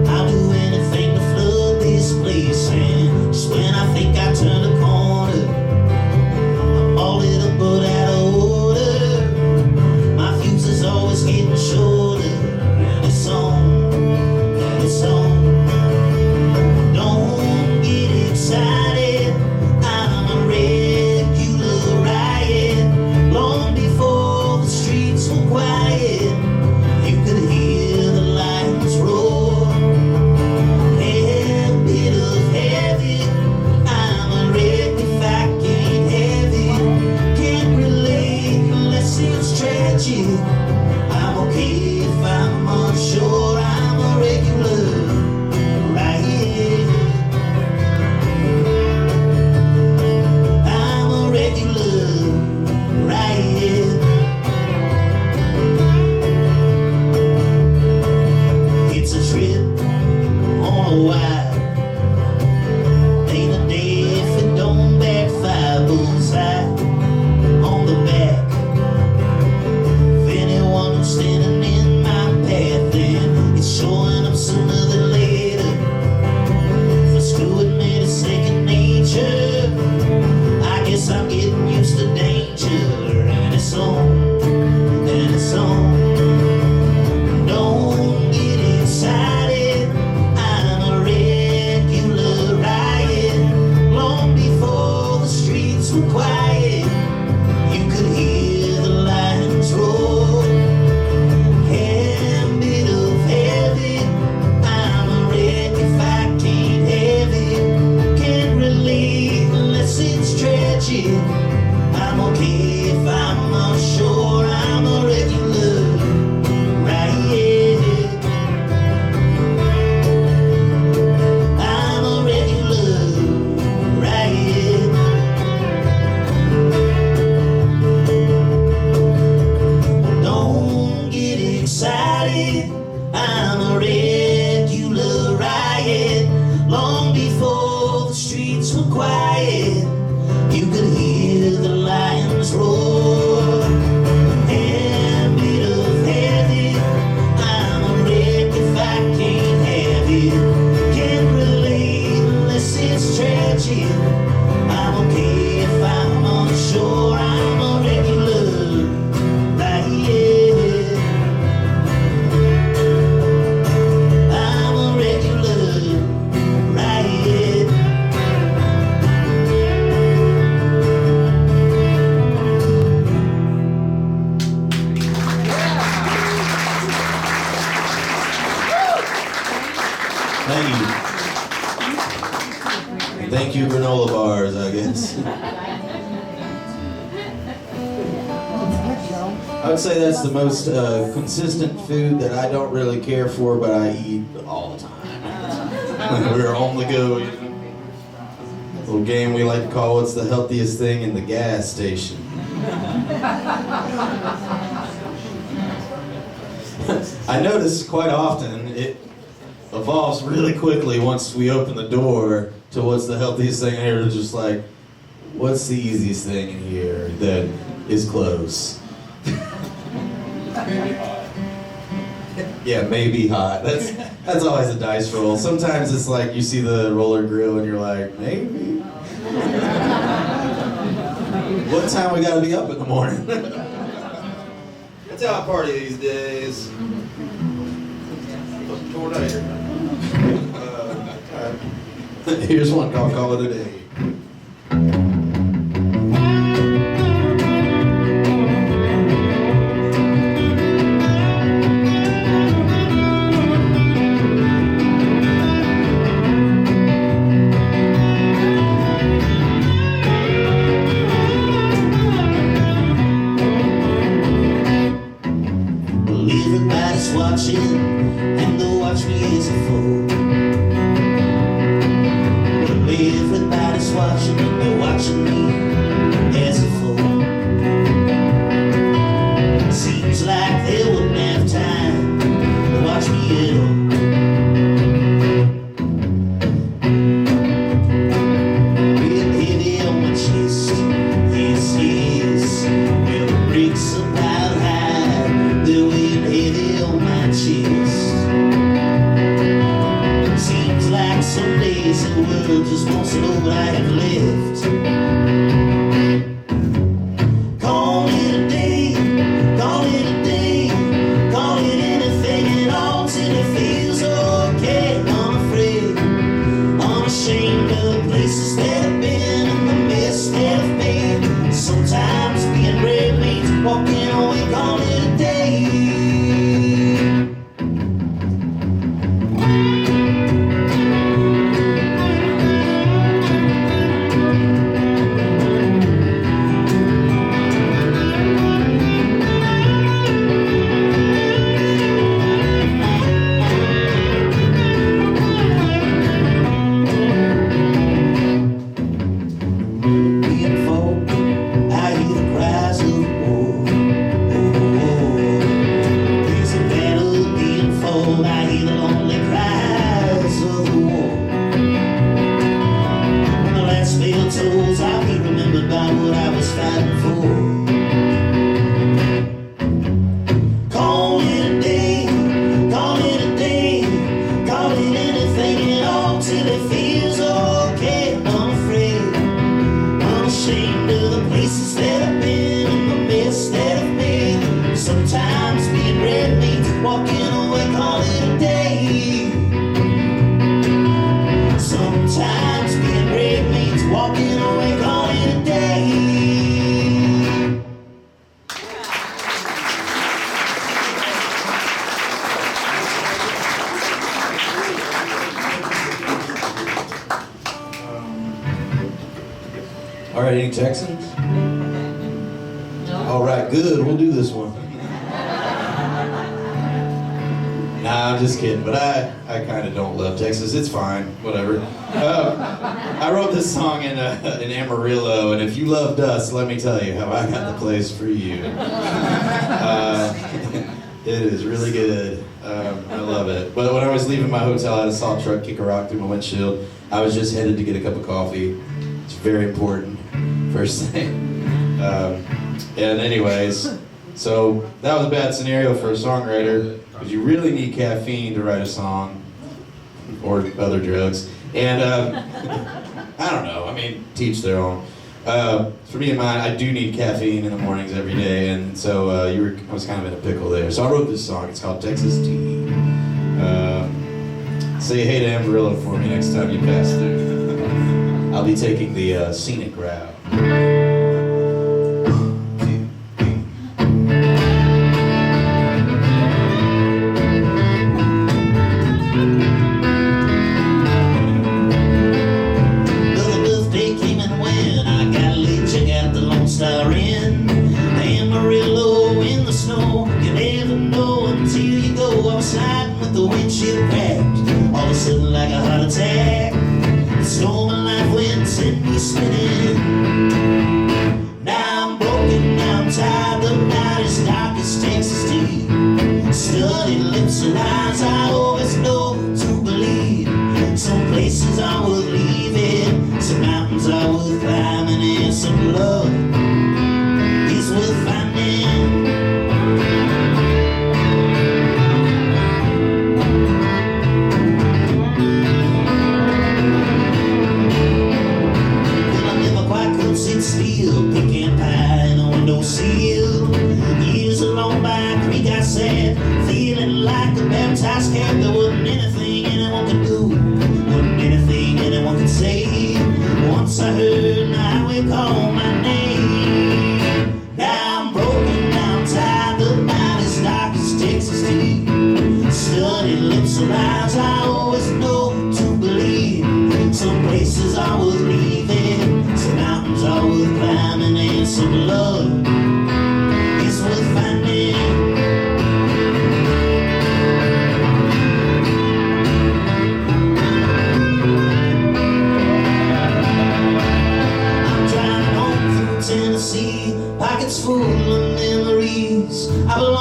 D: I'll do anything to flood this place. And just when I think I turn the corner, I'm all lit up but out of order. My fuse is always getting shorter. And it's on, and it's on. Don't get excited, I'm a regular riot. Long before the streets were quiet, you could hear the lions roar. Every bit of heavy, I'm a wreck if I can't have it. Can't relate unless it's tragic. I'm okay if I'm unsure, I'm a regular riot. I'm a regular riot. It's a trip on a wire. Ain't a day if it don't backfire. Bullseye on the back. If anyone who's standing in my path, then it's showing up sooner than later. For screwing me to second nature, I guess I'm getting used to danger. And it's on, and it's on. Don't get excited, I'm a regular riot. Long before the streets were quiet, you could hear the lions roar. Hand bit of heavy, I'm a wreck if I can't have it. Can't relate unless it's tragic. I'm okay if I'm unsure, I'm a regular riot. I'm a regular riot. Don't get excited, I'm a regular riot. Long before the streets were quiet, you could hear the lions roar. Hand bit of heavy, I'm a wreck if I can't have it. Can't relate unless it's tragic. I'm okay if I'm unsure, I'm a regular riot. I'm a regular riot.
E: Thank you. Thank you, granola bars, I guess. I would say that's the most consistent food that I don't really care for, but I eat all the time. We're on the go. You know? Little game we like to call "What's the healthiest thing in the gas station?" I notice quite often it evolves really quickly once we open the door to what's the healthiest thing in here to just like, what's the easiest thing in here that is close? Yeah, maybe hot. That's always a dice roll. Sometimes it's like you see the roller grill and you're like, maybe. What time we gotta be up in the morning? That's how I party these days. Tornado. Here's one called Call It a Day.
D: Well, everybody's watching, and they'll watch me as a fool. Well, everybody's watching, and they're watching me as a fool. Seems like they wouldn't have time to watch me at all. Being heavy on my chest, yes, yes. Well, the bricks are piled high, they're weighing heavy on my chest. Seems like some days the world just wants to know what I have left. Call it a day, call it a day, call it anything at all till it feels okay. Unafraid, unashamed of the places that I've been and the mess that I've made. Sometimes being brave means walking away. Call it a day. Being folk, I hear the cries of war. There's a battle being fought, I hear the lonely cries of the war. When the last bell tolls, I'll be remembered by what I was fighting for. Call it a day, call it a day, call it anything at all till it feels okay. Unafraid, unashamed of the places that I've been and the mess that I've made. Sometimes being red means walking away. Call it a day. Sometimes being red means walking away. Call it a day.
E: All right, any Texans? All right, good. We'll do this one. Nah, I'm just kidding. But I kind of don't love Texas. It's fine. Whatever. I wrote this song in Amarillo, and if you loved us, let me tell you how I got the place for you. It is really good. I love it. But when I was leaving my hotel, I had a salt truck kick a rock through my windshield. I was just headed to get a cup of coffee. It's very important. First thing. And anyways, so that was a bad scenario for a songwriter because you really need caffeine to write a song or other drugs. And I don't know. I mean, teach their own. For me and mine, I do need caffeine in the mornings every day, and so I was kind of in a pickle there. So I wrote this song. It's called Texas Tea. Say hey to Amarillo for me next time you pass through. I'll be taking the scenic route.
D: Star in Amarillo in the snow. You never know until you go. I was sliding with the windshield cracked. All of a sudden, like a heart attack, the storm of life went sent me spinning. Now I'm broken, now I'm tired. The night is dark as Texas tea. Studied lips and eyes, I always know to believe. Some places are worth leaving, some mountains are worth climbing, and some love is worth finding. Well, I never quite could sit still, picking pie in a windowsill. Years along by a creek I sat, feeling like a baptized cat. There wasn't anything anyone could do, wasn't anything anyone could say. Once I heard the highway call my name. Now I'm broken, now I'm tired. The night is dark as Texas tea. Studied lips and eyes, I always know to believe. Some places are worth leaving, some mountains are worth climbing, and some love is worth finding.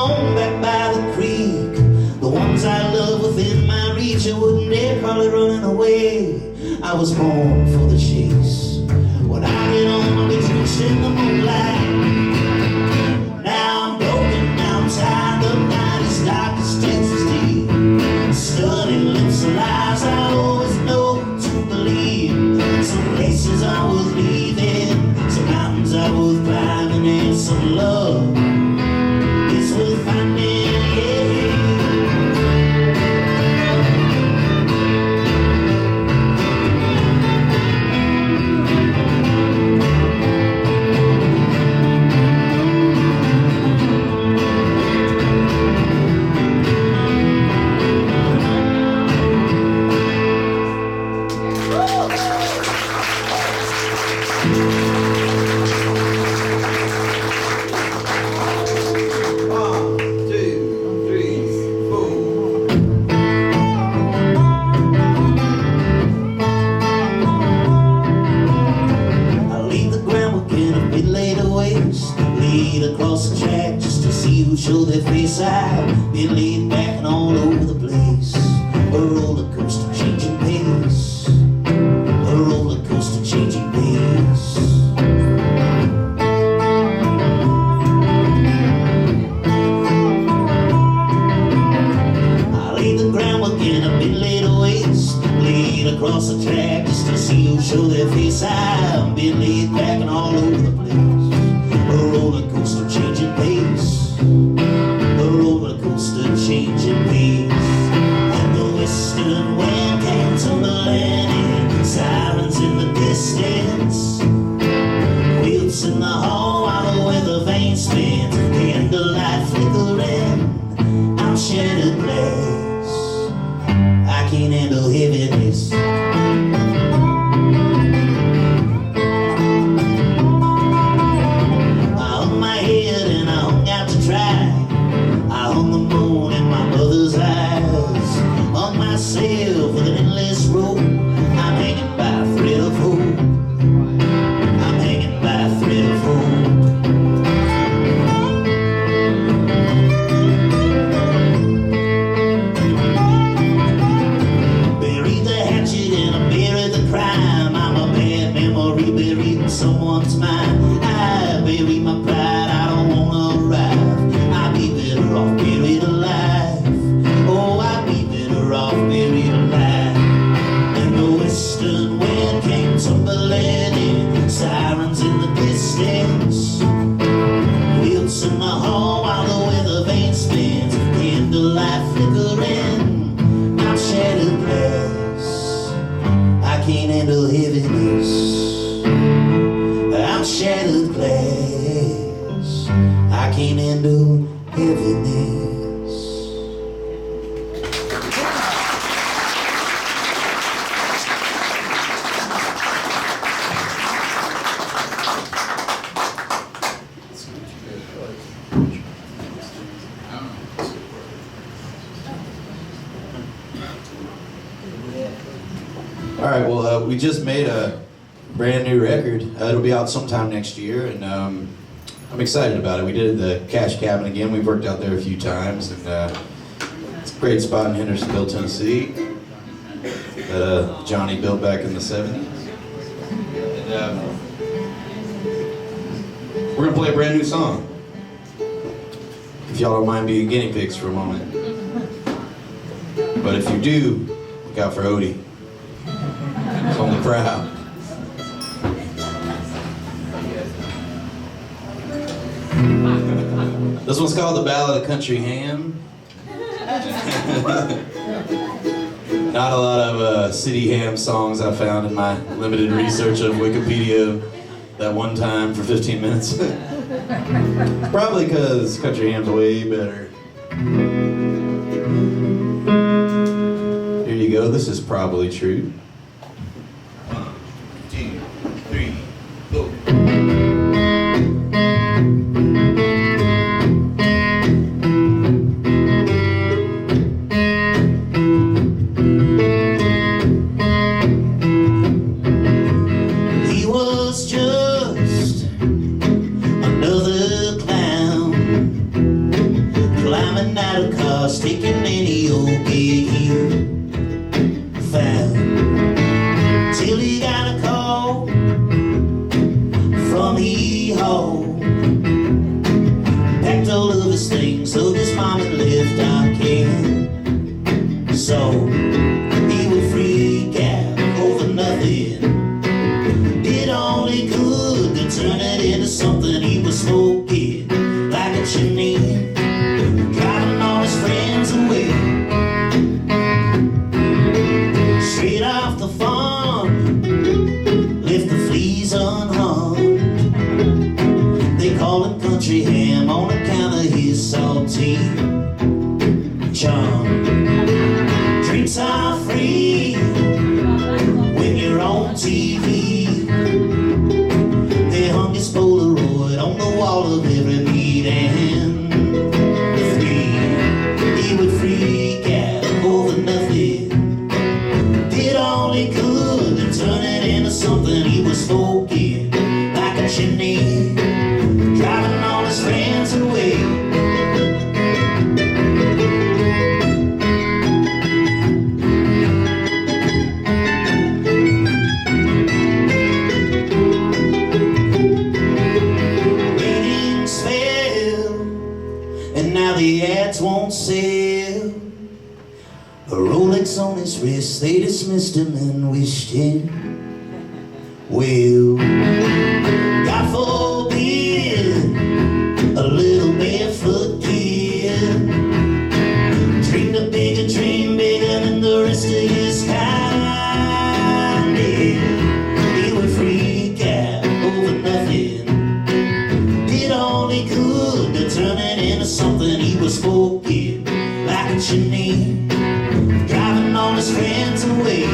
D: home back by the creek. The ones I love within my reach, I wouldn't dare call it running away. I was born for the chase. When I get on, I'll be drenched in the moonlight. Now I'm broken, now I'm tired. The night is dark as Texas deep. Studying lips and lies I always know to believe. Some places are worth leaving, some mountains are worth climbing, and some love is worth finding, yeah. Across the track just to see who show their face. I've been laid back and all over the place. A roller coaster changing pace. A roller coaster changing pace. I laid the groundwork and I've been laid to waste. Laid across the track just to see who show their face. I've been laid back and all over the place. A roller coaster changing pace. A roller coaster changing pace. And the western wind came tumbling in. Sirens in the distance. Wheels in the hall while the weather vane spins. Candlelight flickering. I'm shattered glass. I can't handle heaviness. Myself with an endless rope. I'm hanging by a thread of hope. I'm hanging by a thread of hope. Buried the hatchet and I buried the crime. I'm a bad memory buried in someone's mind. I bury my pride, I don't wanna arrive. I'd be better off buried alive. Oh, I'd be better off buried alive. And the western wind came tumbling in. Sirens in the distance. Wheels in the hall while the weather vane spins. Candlelight flickering. I'm shattered glass. I can't handle heaviness. I'm shattered glass. I can't handle heaviness.
E: All right, well, we just made a brand new record. It'll be out sometime next year, and I'm excited about it. We did it at the Cash Cabin again. We've worked out there a few times, and it's a great spot in Hendersonville, Tennessee that Johnny built back in the 70s. And we're going to play a brand new song. If y'all don't mind being guinea pigs for a moment. But if you do, look out for Odie. It's on the crowd. This one's called The Ballad of Country Ham. Not a lot of city ham songs I found in my limited research of Wikipedia that one time for 15 minutes. Probably because country ham's way better. Here you go, this is probably true. 1, 2, 3, go.
D: climbing out of cars, taking any old gig you found, till he got a call from Hee-Haw. Packed all of his things, so his mom had left our camp. So he would freak out over nothing, did all he could to turn it into something. He was smoking like a chimney, driving all his friends away. Straight off the farm, left the fleas unharmed. They call him country ham on account of his salty charm. Drinks are free when you're on TV. They hung his Polaroid on the wall of every meet and free. He would freak out over nothing, did all he could to turn it into something. He was smoking like a chimney, driving all his friends away. Ratings fell, and now the ads won't sell. A Rolex on his wrist, they dismissed him and wished him well. God forbid a little barefoot kid dreamed a bigger dream, bigger than the rest of his kind. Yeah. He would freak out over nothing, did all he could to turn it into something. He was smoking like a chimney, driving all his friends away.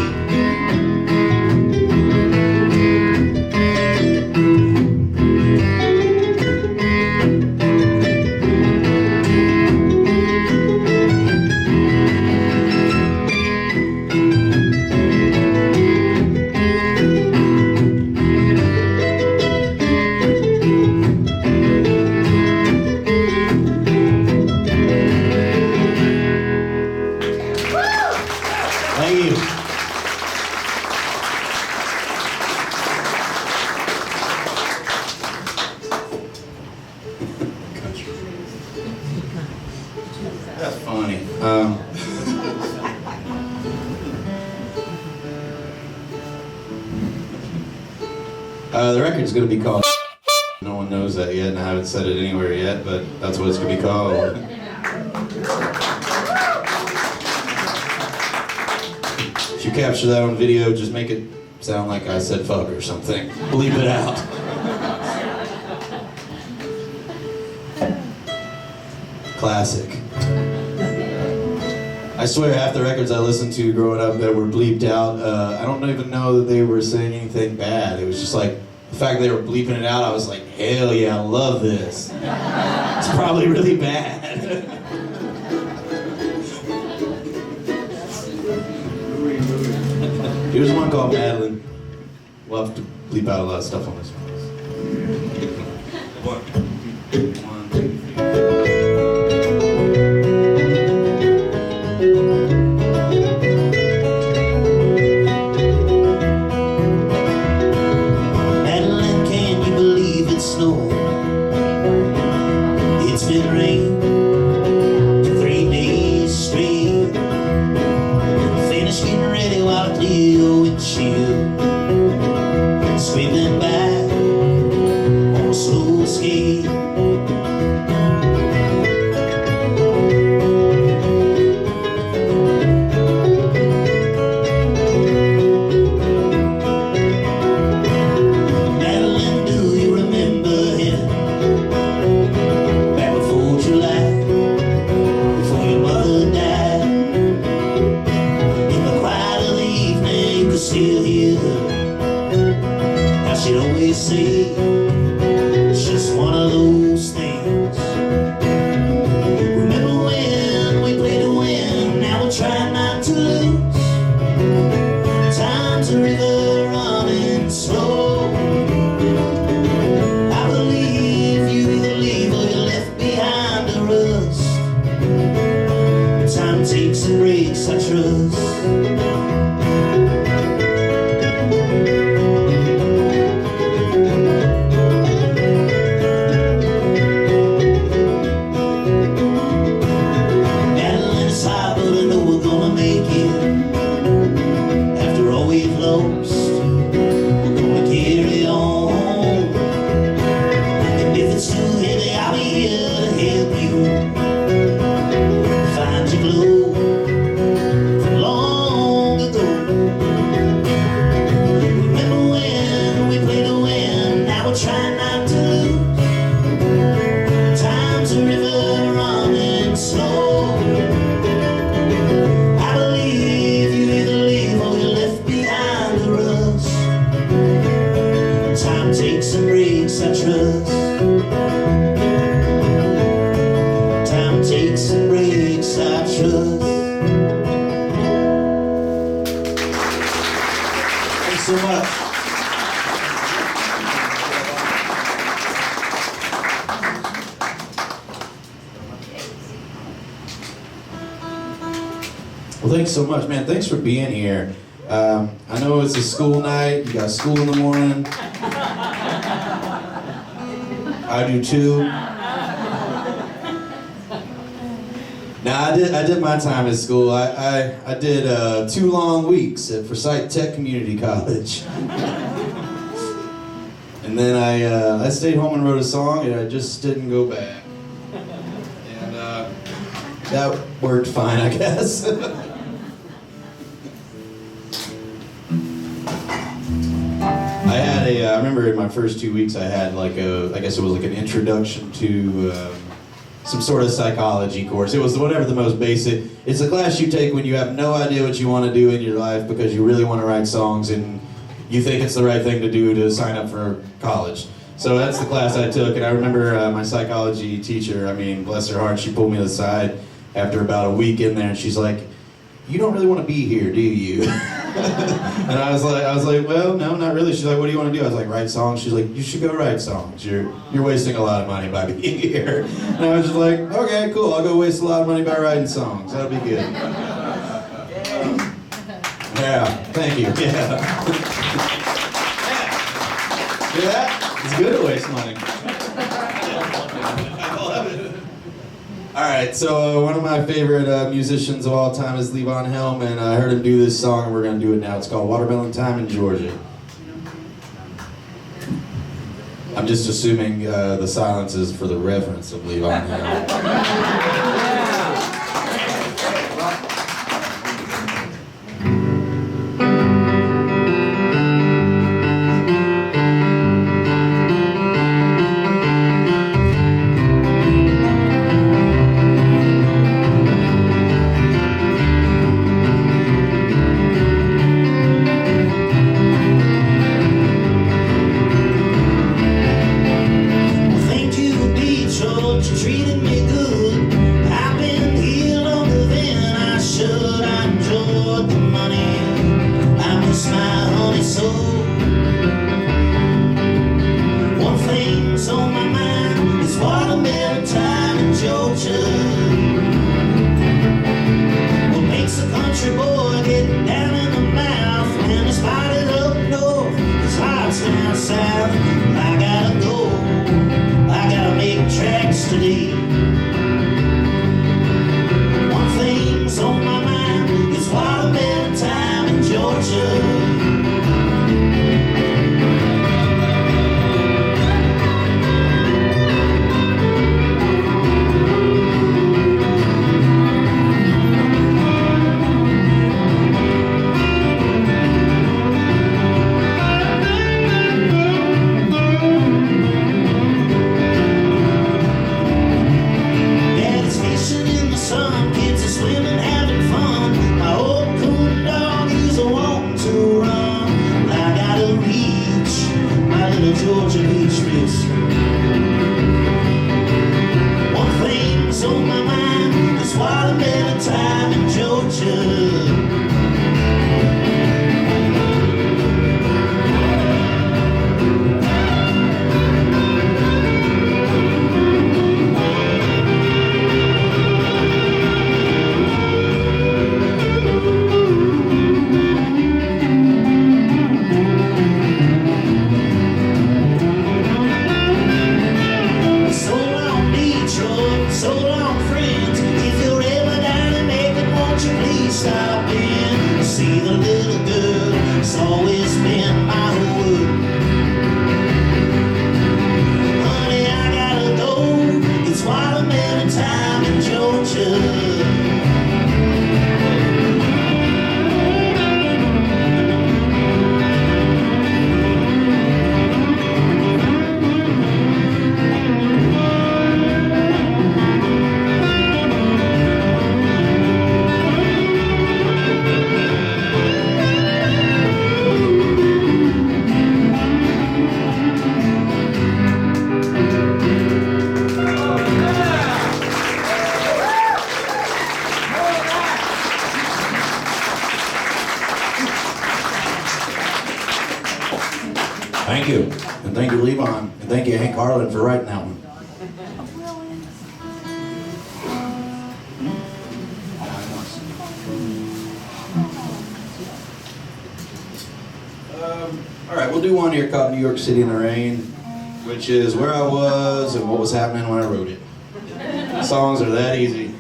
D: Thank you.
E: That's funny. The record's going to be called. No one knows that yet, and I haven't said it anywhere yet, but that's what it's going to be called. If you capture that on video, just make it sound like I said fuck or something. Bleep it out. Classic. I swear half the records I listened to growing up that were bleeped out, I don't even know that they were saying anything bad. It was just like, the fact they were bleeping it out, I was like, hell yeah, I love this. It's probably really bad. Here's one called Madeline. We'll have to bleep out a lot of stuff on this one. One, two, three.
D: Madeline, can you believe it's snowing? It's been raining 3 days straight. Finished getting ready while I clear your windshield, scraping back
E: Well, thanks so much, man. Thanks for being here. I know it's a school night. You got school in the morning. I do too. Now, I did my time at school. I did 2 long weeks at Forsyth Tech Community College. And then I stayed home and wrote a song, and I just didn't go back. And that worked fine, I guess. I remember in my first 2 weeks I had like I guess it was like an introduction to some sort of psychology course. It was whatever the most basic. It's a class you take when you have no idea what you want to do in your life because you really want to write songs and you think it's the right thing to do to sign up for college. So that's the class I took, and I remember my psychology teacher, I mean, bless her heart, she pulled me aside after about a week in there and she's like, "You don't really want to be here, do you?" And I was like, "Well, no, not really." She's like, "What do you want to do?" I was like, "Write songs." She's like, "You should go write songs. You're wasting a lot of money by being here." And I was just like, "Okay, cool. I'll go waste a lot of money by writing songs. That'll be good." Yeah, thank you. Yeah. See that? It's good to waste money. I love it. All right, so one of my favorite musicians of all time is Levon Helm, and I heard him do this song, and we're going to do it now. It's called Watermelon Time in Georgia. I'm just assuming the silence is for the reverence of Levon Helm. Thank you. And thank you, Levon. And thank you, Hank Harlan, for writing that one. we'll do one here called New York City in the Rain, which is where I was and what was happening when I wrote it. Songs are that easy.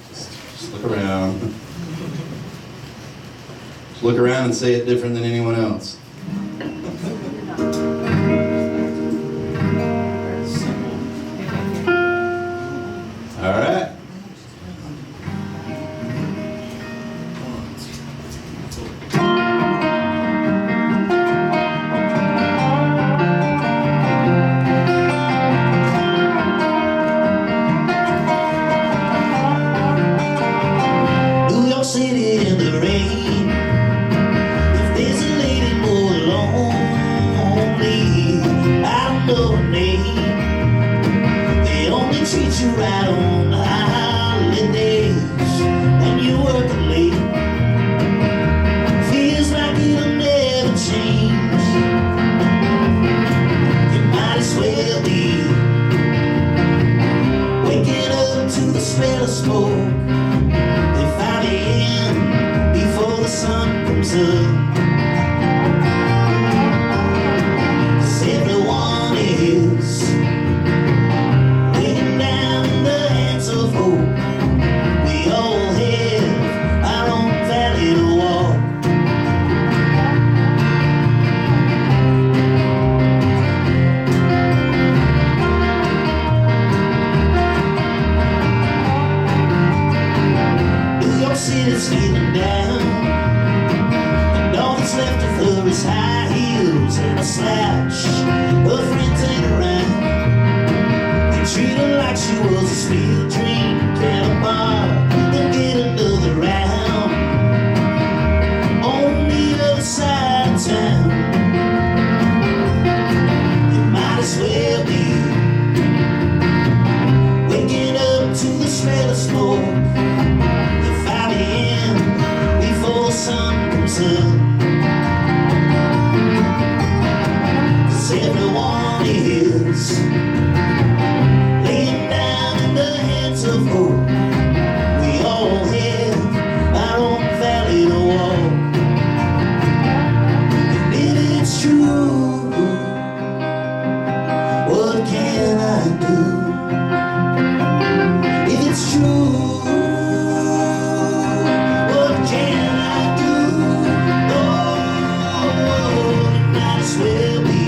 E: Just look around. Just look around and say it different than anyone else. All right.
D: New York City in the rain. If there's a lady more lonely, I don't know her name. They only treat you right on holidays when you're working late. Feels like it'll never change. You might as well be waking up to the smell of smoke at 5 a.m. before the sun comes up. 'Cause everyone is laying down in the hands of hope. We all have our own valley to walk. New York City's feeling down, and all that's left of her is high heels and a slouch. Her friends ain't around. They treat her like she was a sweet dream. Can a bar and get another round on the other side of town. You might as well be waking up to the smell of smoke at 5 a.m. before the sun comes up. 'Cause everyone is laying down in the hands of hope. We all have our own valley to walk. And if it's true, what can I do? If it's true, what can I do? Oh, it might as well be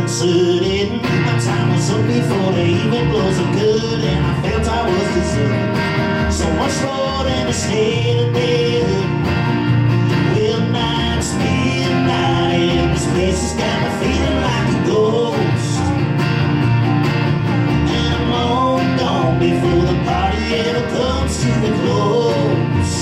D: uncertain. My time was up before the even blows of good, and I felt I was deserving so much more than a state of dead. Well, night's midnight, and this place has got me feeling like a ghost. And I'm long gone before the party ever comes to a close.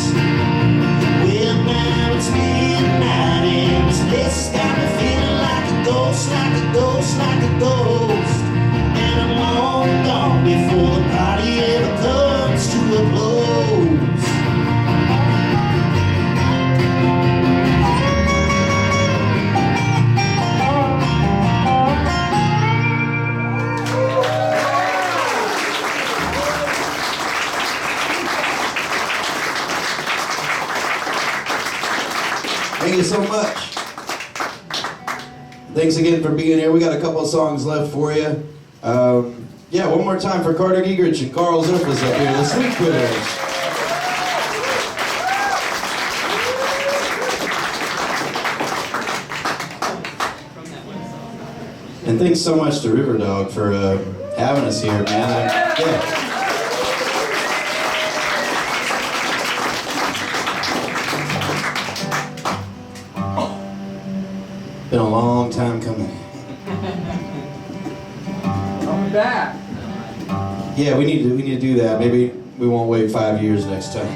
D: Well, now it's midnight, and this place has got me feeling like a ghost, like a ghost, like a ghost. And I'm long gone before the party ever comes to a close.
E: Thank you so much. Thanks again for being here. We got a couple of songs left for you. Yeah, one more time for Carter Giegerich and Carl Zerfus up here, the Sweet Critters. And thanks so much to Riverdog for having us here, man. Yeah. Been a long time coming.
F: Coming back.
E: Yeah, we need to do that. Maybe we won't wait 5 years next time.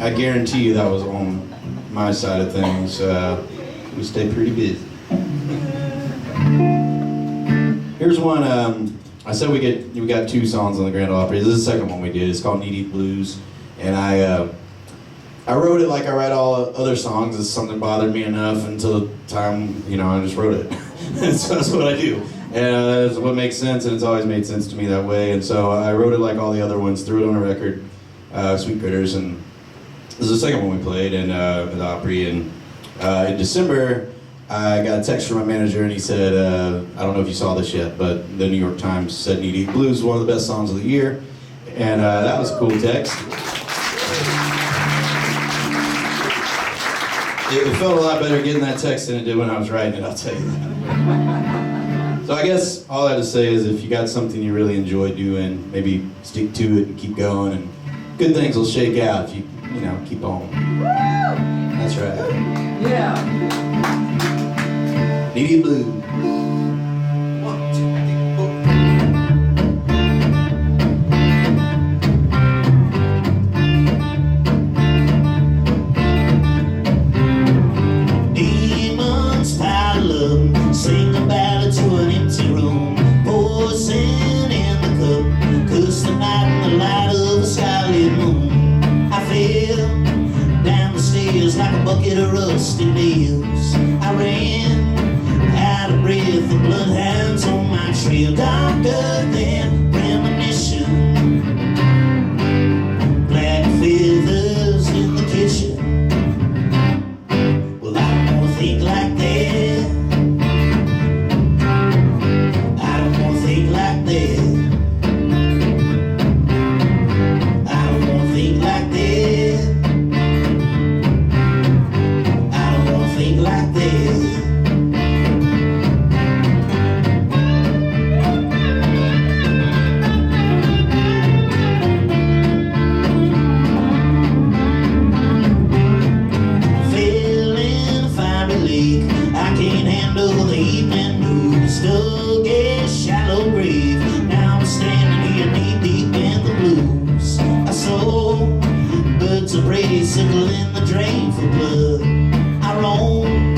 E: I guarantee you that was on my side of things. We stay pretty busy. Here's one. I said we got 2 songs on the Grand Ole Opry. This is the second one we did. It's called Knee Deep Blues, and I wrote it like I write all other songs. It's something bothered me enough until the time, I just wrote it. So that's what I do. And that's what makes sense, and it's always made sense to me that way. And so I wrote it like all the other ones, threw it on a record, Sweet Critters, and this is the second one we played at the Opry. And in December, I got a text from my manager, and he said, I don't know if you saw this yet, but the New York Times said Knee Deep Blues is one of the best songs of the year. And that was a cool text. It felt a lot better getting that text than it did when I was writing it, I'll tell you that. So I guess all I have to say is if you got something you really enjoy doing, maybe stick to it and keep going, and good things will shake out if you keep on. That's right.
F: Yeah.
E: Knee Deep Blues. 1, 2, 3, 4.
D: Sing a ballad to an empty room, pour sin in the cup, curse the night in the light of a skylit moon. I fell down the stairs like a bucket of rusty nails. I ran out of breath, the bloodhounds on my trail, darker than premonition. Black feathers in the kitchen. Well, I don't wanna think like that. Like that. I don't wanna think like that. I don't wanna think like that. Fell in a fiery lake. I can't handle the evening news. Dug a shallow grave. Now I'm standing here knee deep in the blues. I saw birds of prey circling the drain for blood. I roamed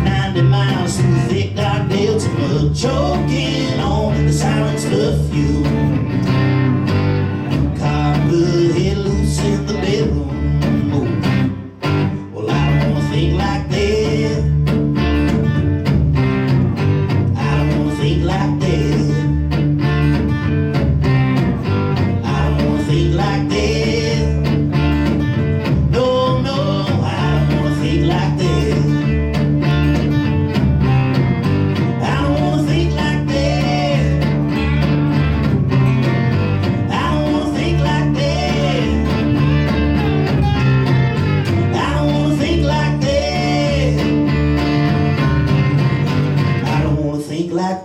D: 90 miles through thick dark delta mud, choking on the silence perfume. Copper head loose in the bedroom. Oh. Well, I don't wanna think like that. I don't wanna think like that. I don't wanna think like that. No, no, I don't wanna think like that. I don't wanna think like that.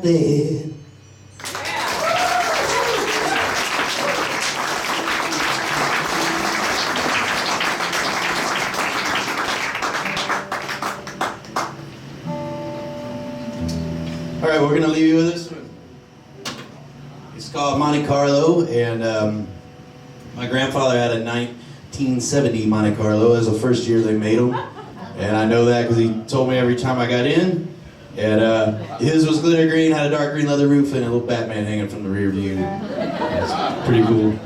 D: that.
E: All right, we're gonna leave you with this one. It's called Monte Carlo, and my grandfather had a 1970 Monte Carlo. It was the first year they made them, and I know that because he told me every time I got in. And his was glitter green, had a dark green leather roof, and a little Batman hanging from the rear view. It's pretty cool.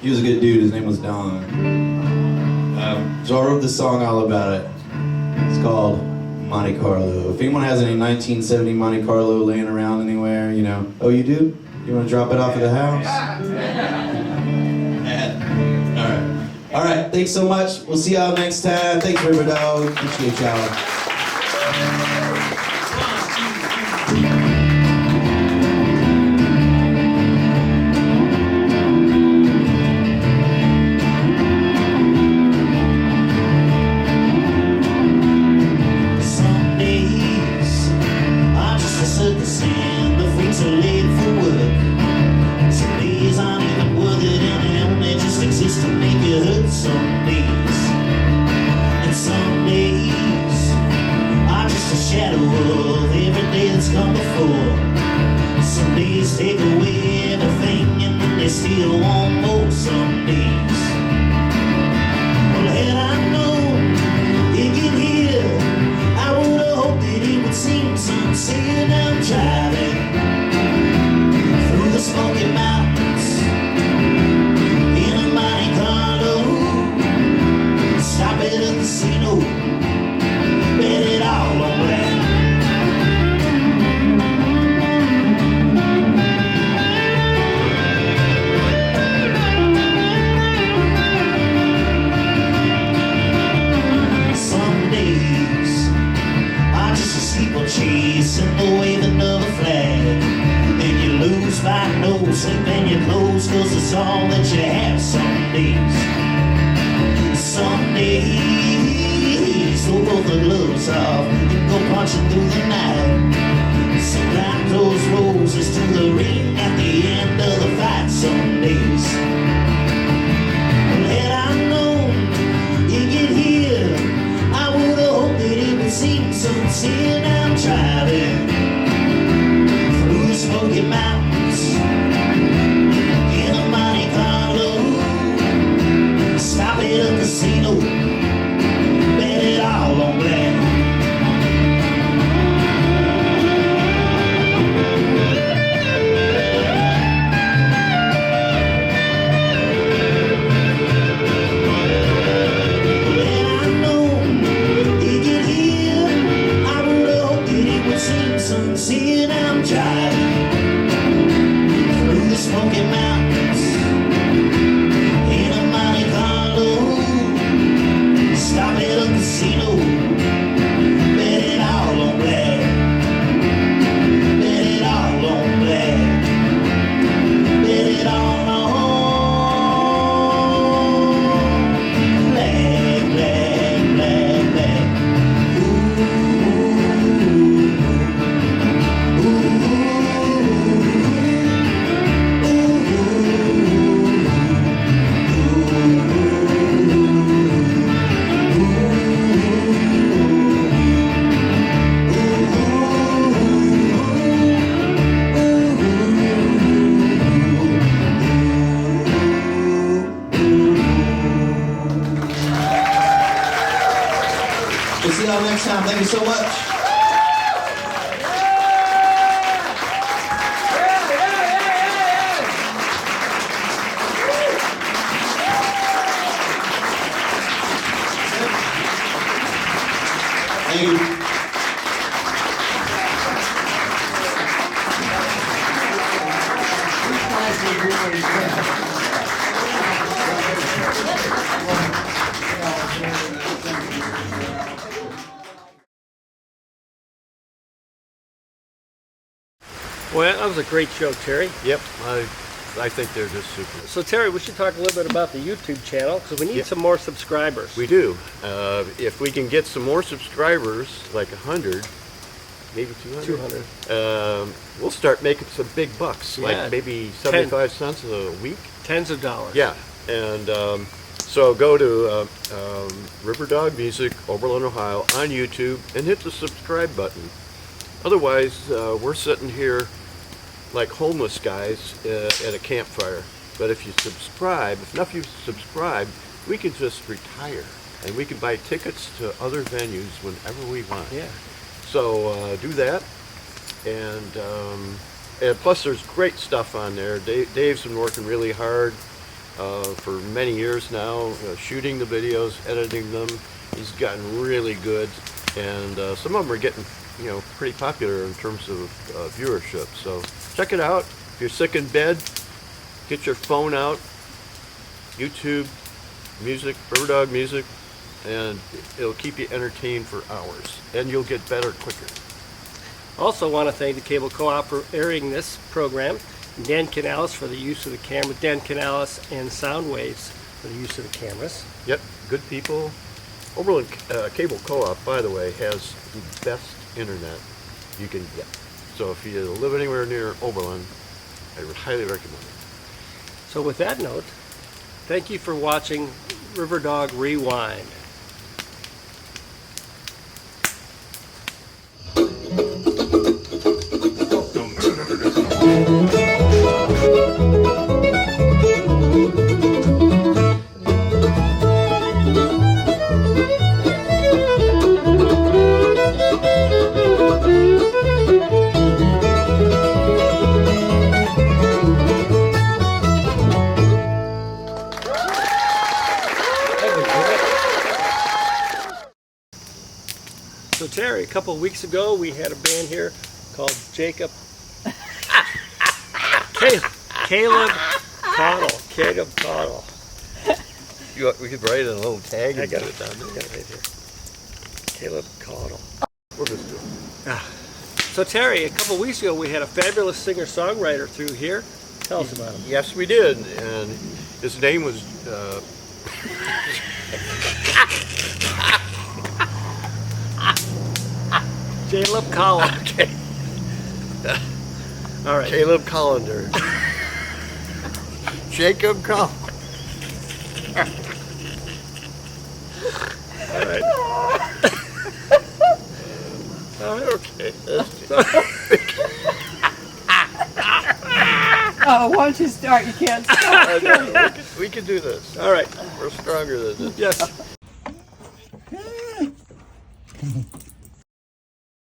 E: He was a good dude. His name was Don. So I wrote this song all about it. It's called Monte Carlo. If anyone has any 1970 Monte Carlo laying around anywhere, you know. Oh, you do? You want to drop it off at the house? All right. Thanks so much. We'll see y'all next time. Thanks, Riverdog. Appreciate y'all. Take away everything and then they still want more some days. Well, had I known he'd get here, I would have hoped that he would seem sincere. Now I'm driving through the Smoky Mountains in a Monte Carlo. Stop at a casino, bet it all on black. Chasing the waving of a flag, and you lose by no sleep in your clothes, cause it's all that you have some days. Some days, throw both the gloves off and go punching through the night. Sometimes those roses to the ring at the end of the fight. Some days, well, had I known you'd get here, I would have hoped that it would seem sincere. Now I'm driving through the Smoky Mountains in a Monte Carlo. Stop at a casino, bet it all on black. Sincere, I'm driving through the Smoky Mountains in a Monte Carlo. Stop at a casino, bet it all on black. Bet it all on black. Bet it all on black, black, black, black. We'll see y'all next time. Thank you so much. Thank you.
A: Well, that was a great show, Terry.
B: Yep, I think they're just super.
A: So, Terry, we should talk a little bit about the YouTube channel because we need some more subscribers.
B: We do. If we can get some more subscribers, like 100, maybe 200.
A: 200.
B: We'll start making some big bucks,
A: Yeah.
B: like maybe 75 cents a week.
A: Tens of dollars.
B: Yeah, and so go to Riverdog Music, Oberlin, Ohio, on YouTube, and hit the subscribe button. Otherwise, we're sitting here like homeless guys at a campfire. But if you subscribe, if enough of you subscribe, we can just retire, and we can buy tickets to other venues whenever we want.
A: Yeah.
B: So do that, and plus there's great stuff on there. Dave's been working really hard for many years now, shooting the videos, editing them. He's gotten really good, and some of them are getting, pretty popular in terms of viewership. So check it out. If you're sick in bed, get your phone out, YouTube music, Riverdog Music, and it'll keep you entertained for hours, and you'll get better quicker.
A: Also want to thank the Cable Co-op for airing this program, Dan Canales for the use of the camera, Dan Canales and Soundwaves for the use of the cameras.
B: Yep, good people. Oberlin Cable Co-op, by the way, has the best internet you can get. So if you live anywhere near Oberlin, I would highly recommend it.
A: So with that note, thank you for watching Riverdog Rewind. So Terry, a couple of weeks ago we had a band here called Caleb Caudle. Caleb Caudle.
B: We could write a little tag
A: I
B: and
A: got
B: put
A: it
B: down there.
A: right here. Caleb Caudle.
B: We'll just do it.
A: So Terry, a couple of weeks ago we had a fabulous singer-songwriter through here. Tell us about him.
B: Yes, we did, and his name was
A: Caleb Collins.
B: okay.
A: All right.
B: Caleb Collender. Jacob Collins.
A: All right. All right.
B: Okay.
F: Oh, once you start, you can't stop.
B: We can do this.
A: All right.
B: We're stronger than this.
A: Yes.